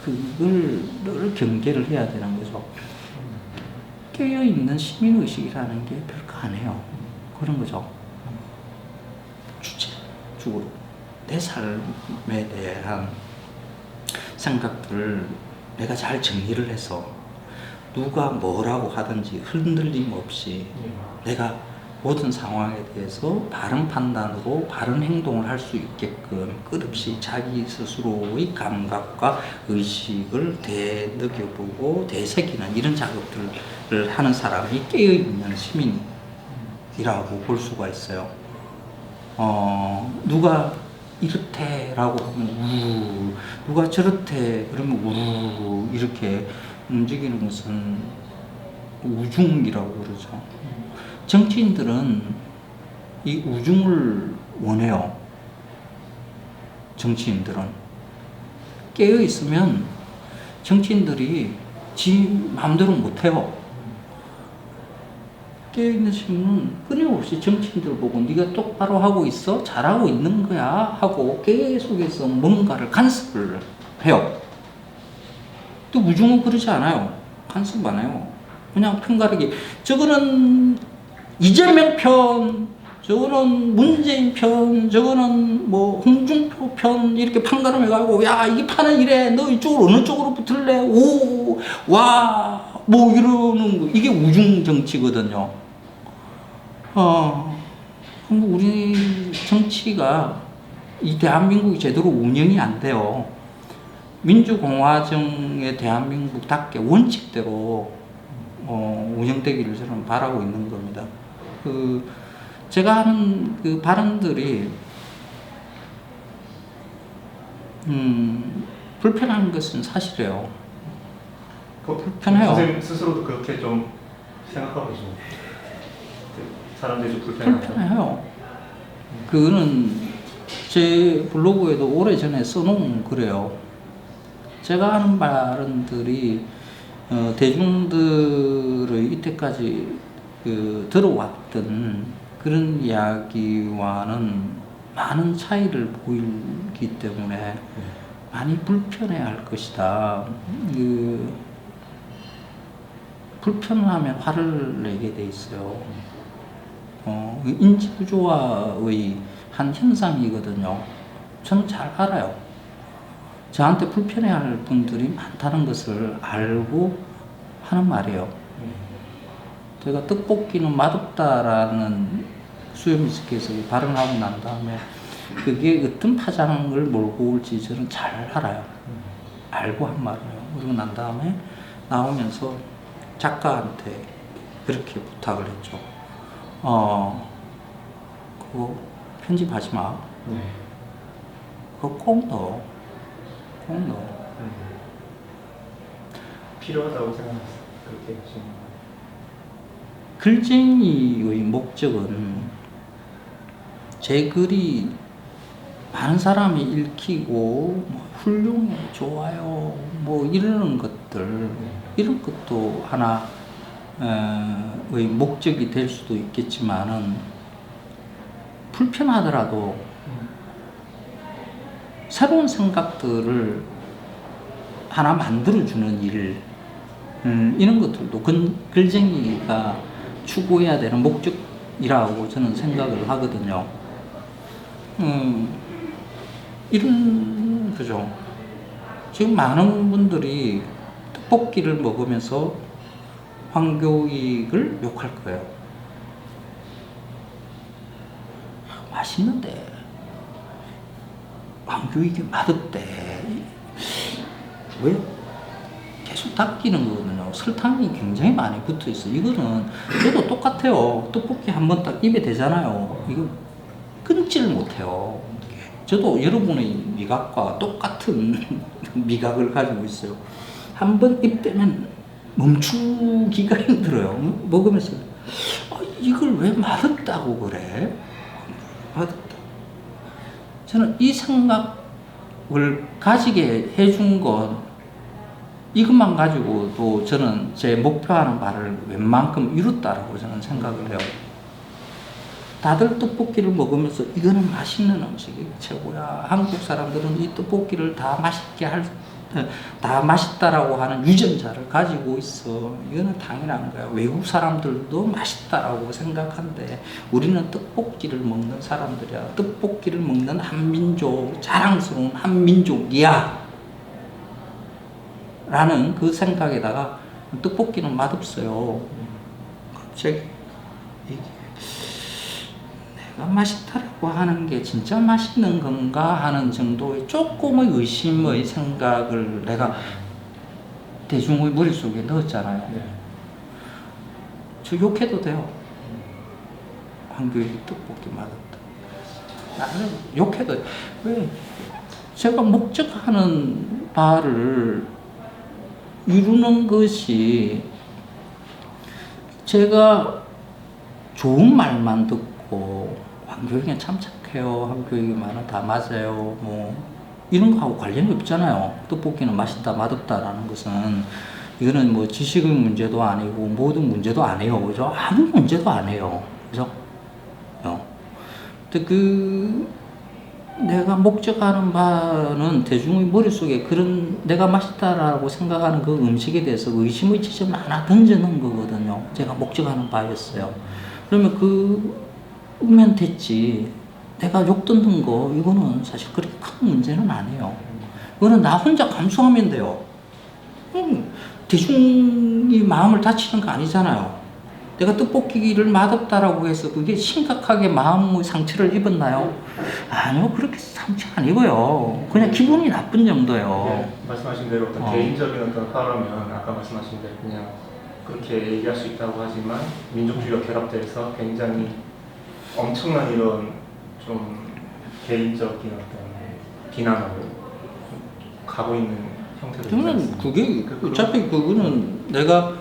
그걸 늘 경계를 해야 되는 거죠. 깨어있는 시민의식이라는 게 별거 아니에요. 그런 거죠. 주체적으로 내 삶에 대한 생각들을 내가 잘 정리를 해서 누가 뭐라고 하든지 흔들림 없이 내가 모든 상황에 대해서 바른 판단으로 바른 행동을 할 수 있게끔 끝없이 자기 스스로의 감각과 의식을 되느껴보고 되새기는 이런 작업들을 하는 사람이 깨어있는 시민이라고 볼 수가 있어요. 누가 이렇대라고 하면 우르르, 누가 저렇대 그러면 우르르 이렇게 움직이는 것은 우중이라고 그러죠. 정치인들은 이 우중을 원해요. 정치인들은 깨어 있으면 정치인들이 지 마음대로 못해요. 깨어있는 시민은 끊임없이 정치인들 보고 네가 똑바로 하고 있어? 잘하고 있는 거야? 하고 계속해서 뭔가를 간섭을 해요. 또 우중은 그러지 않아요. 간섭 안 해요. 그냥 편가르기. 저거는 이재명 편, 저거는 문재인 편, 저거는 뭐 홍준표 편 이렇게 판가름해가지고 야 이게 판은 이래 너 이쪽으로 어느 쪽으로 붙을래? 오, 와, 뭐 이러는 거 이게 우중 정치거든요. 우리 정치가 이 대한민국이 제대로 운영이 안 돼요. 민주공화정의 대한민국답게 원칙대로 운영되기를 저는 바라고 있는 겁니다. 제가 하는 그 발언들이 불편한 것은 사실이에요. 불편해요. 선생님 스스로도 그렇게 좀 생각하고 계십니까? 사람들이 좀 불편해요. 그거는 제 블로그에도 오래전에 써놓은 글이에요. 제가 하는 발언들이 대중들의 이때까지 들어왔던 그런 이야기와는 많은 차이를 보이기 때문에 많이 불편해할 것이다. 불편하면 화를 내게 돼 있어요. 인지구조화의 한 현상이거든요. 저는 잘 알아요. 저한테 불편해할 분들이 많다는 것을 알고 하는 말이에요. 제가 떡볶이는 맛없다라는 수요미스께서 발언하고 난 다음에 그게 어떤 파장을 몰고 올지 저는 잘 알아요. 알고 한 말이에요. 그러고 난 다음에 나오면서 작가한테 그렇게 부탁을 했죠. 그거 편집하지 마. 그거 꼭 넣어. 꼭 넣어. 필요하다고 생각했어요. 그렇게 하시는 거. 글쟁이의 목적은 제 글이 많은 사람이 읽히고 뭐 훌륭해, 좋아요, 뭐 이런 것들, 이런 것도 하나의 목적이 될 수도 있겠지만은 불편하더라도 새로운 생각들을 하나 만들어주는 일, 이런 것들도 글쟁이가 추구해야 되는 목적이라고 저는 생각을 하거든요. 이런 거죠. 지금 많은 분들이 떡볶이를 먹으면서 황교익을 욕할 거예요. 맛있는데 황교익이 맛없대. 왜? 계속 닦이는 거거든요. 설탕이 굉장히 많이 붙어 있어. 이거는 저도 똑같아요. 떡볶이 한번 딱 입에 대잖아요. 이거 끊지를 못해요. 저도 여러분의 미각과 똑같은 미각을 가지고 있어요. 한번 입 대면 멈추기가 힘들어요. 먹으면서 이걸 왜 맛없다고 그래? 맛없다. 저는 이 생각을 가지게 해준 건 이것만 가지고도 저는 제 목표하는 바를 웬만큼 이뤘다라고 저는 생각을 해요. 다들 떡볶이를 먹으면서 이거는 맛있는 음식이 최고야. 한국 사람들은 이 떡볶이를 다 맛있다라고 하는 유전자를 가지고 있어. 이거는 당연한 거야. 외국 사람들도 맛있다라고 생각한데 우리는 떡볶이를 먹는 사람들이야. 떡볶이를 먹는 한민족, 자랑스러운 한민족이야. 라는 그 생각에다가 떡볶이는 맛없어요. 갑자기 내가 맛있다라고 하는 게 진짜 맛있는 건가 하는 정도의 조금의 의심의 생각을 내가 대중의 머릿속에 넣었잖아요. 저 욕해도 돼요. 황교익이 떡볶이 맛없다. 나는 욕해도 돼요. 왜? 제가 목적하는 바를 이루는 것이 제가 좋은 말만 듣고 황교익이 참 착해요. 황교익이 말은 다 맞아요. 뭐 이런 거하고 관련이 없잖아요. 떡볶이는 맛있다 맛없다라는 것은 이거는 뭐 지식의 문제도 아니고 모든 문제도 아니에요. 그죠? 아무 문제도 아니에요. 그죠? 근데 내가 목적하는 바는 대중의 머릿속에 그런 내가 맛있다라고 생각하는 그 음식에 대해서 의심의 지점을 하나 던져놓은 거거든요. 제가 목적하는 바였어요. 그러면 그면 됐지. 내가 욕 듣는 거 이거는 사실 그렇게 큰 문제는 아니에요. 이거는 나 혼자 감수하면 돼요. 대중이 마음을 다치는 거 아니잖아요. 내가 떡볶이를 맛없다라고 해서 그게 심각하게 마음의 상처를 입었나요? 아니요, 그렇게 상처 안 입어요. 그냥 기분이 나쁜 정도예요. 말씀하신 대로 어떤 개인적인 어떤 화라면 아까 말씀하신 대로 그냥 그렇게 얘기할 수 있다고 하지만 민족주의와 결합돼서 굉장히 엄청난 이런 좀 개인적인 어떤 비난으로 가고 있는 형태도 있지 저는 않습니까? 그게 어차피 그거는 내가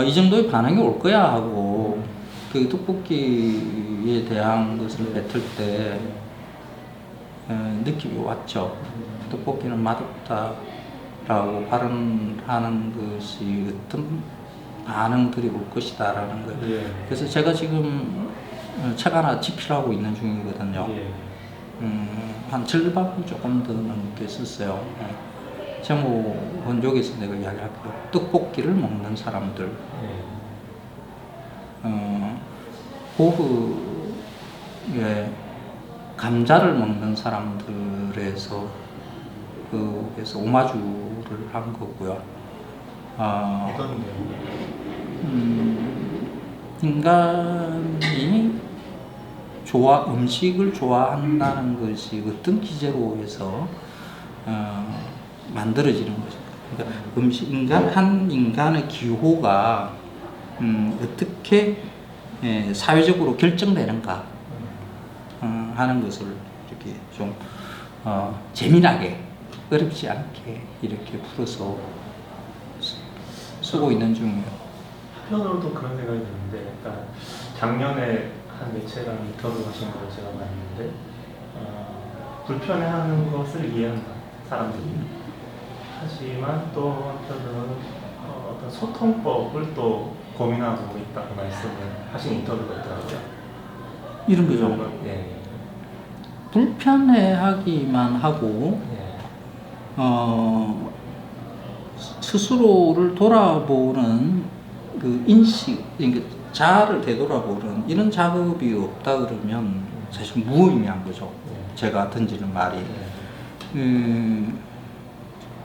이 정도의 반응이 올 거야 하고 그 떡볶이에 대한 것을 뱉을 때 느낌이 왔죠. 떡볶이는 맛없다라고 발언하는 것이 어떤 반응들이 올 것이다라는 거예요. 예. 그래서 제가 지금 책 하나 집필하고 있는 중이거든요. 예. 한 절반 조금 더 넘게 썼어요. 제목은 여기서 내가 이야기할게요. 떡볶이를 먹는 사람들. 고흐의 감자를 먹는 사람들에서 그래서 오마주를 한 거고요. 어떤 내용? 인간이 음식을 좋아한다는 것이 어떤 기제로 해서 만들어지는 것입니다. 그러니까 한 인간의 기호가 어떻게 사회적으로 결정되는가 하는 것을 이렇게 좀 재미나게 어렵지 않게 이렇게 풀어서 쓰고 있는 중이에요. 한편으로도 그런 생각이 드는데, 그러니까 작년에 한 매체랑 인터뷰 하신 걸 제가 봤는데, 불편해하는 것을 이해한다, 사람들이. 하지만 또 한편으로는 어떤 소통법을 또 고민하고 있다고 말씀을 하신 인터뷰가 있더라고요. 이런 거죠. 예. 불편해하기만 하고 예. 스스로를 돌아보는 그 인식, 그러니까 자아를 되돌아보는 이런 작업이 없다 그러면 사실 무의미한 거죠. 예. 제가 던지는 말이. 예.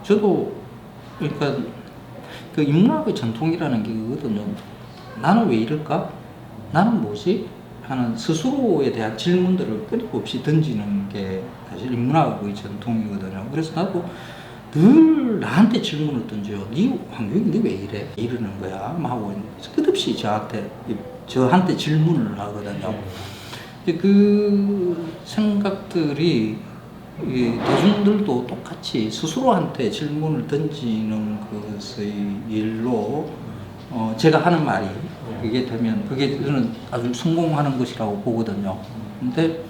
저도 그러니까 그 인문학의 전통이라는 게 그거거든요. 나는 왜 이럴까? 나는 뭐지? 하는 스스로에 대한 질문들을 끊임없이 던지는 게 사실 인문학의 전통이거든요. 그래서 나도 늘 나한테 질문을 던져요. 네 환경이 왜 이래? 이러는 거야. 하고 끝없이 저한테 질문을 하거든요. 그 생각들이 대중들도 똑같이 스스로한테 질문을 던지는 것의 일로 제가 하는 말이 그게 되면 그게 저는 아주 성공하는 것이라고 보거든요. 근데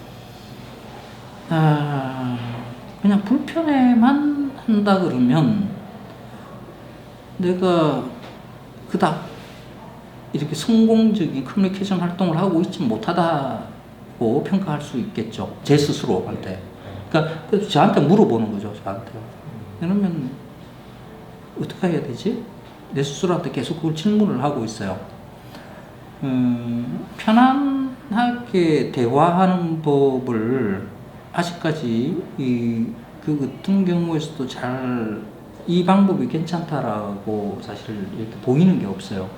그냥 불편해만 한다 그러면 내가 그닥 이렇게 성공적인 커뮤니케이션 활동을 하고 있지 못하다고 평가할 수 있겠죠. 제 스스로한테. 그러니까 저한테 물어보는 거죠. 저한테. 그러면 어떻게 해야 되지? 내 스스로한테 계속 그걸 질문을 하고 있어요. 편안하게 대화하는 법을 아직까지 그 어떤 경우에서도 잘 이 방법이 괜찮다라고 사실 이렇게 보이는 게 없어요.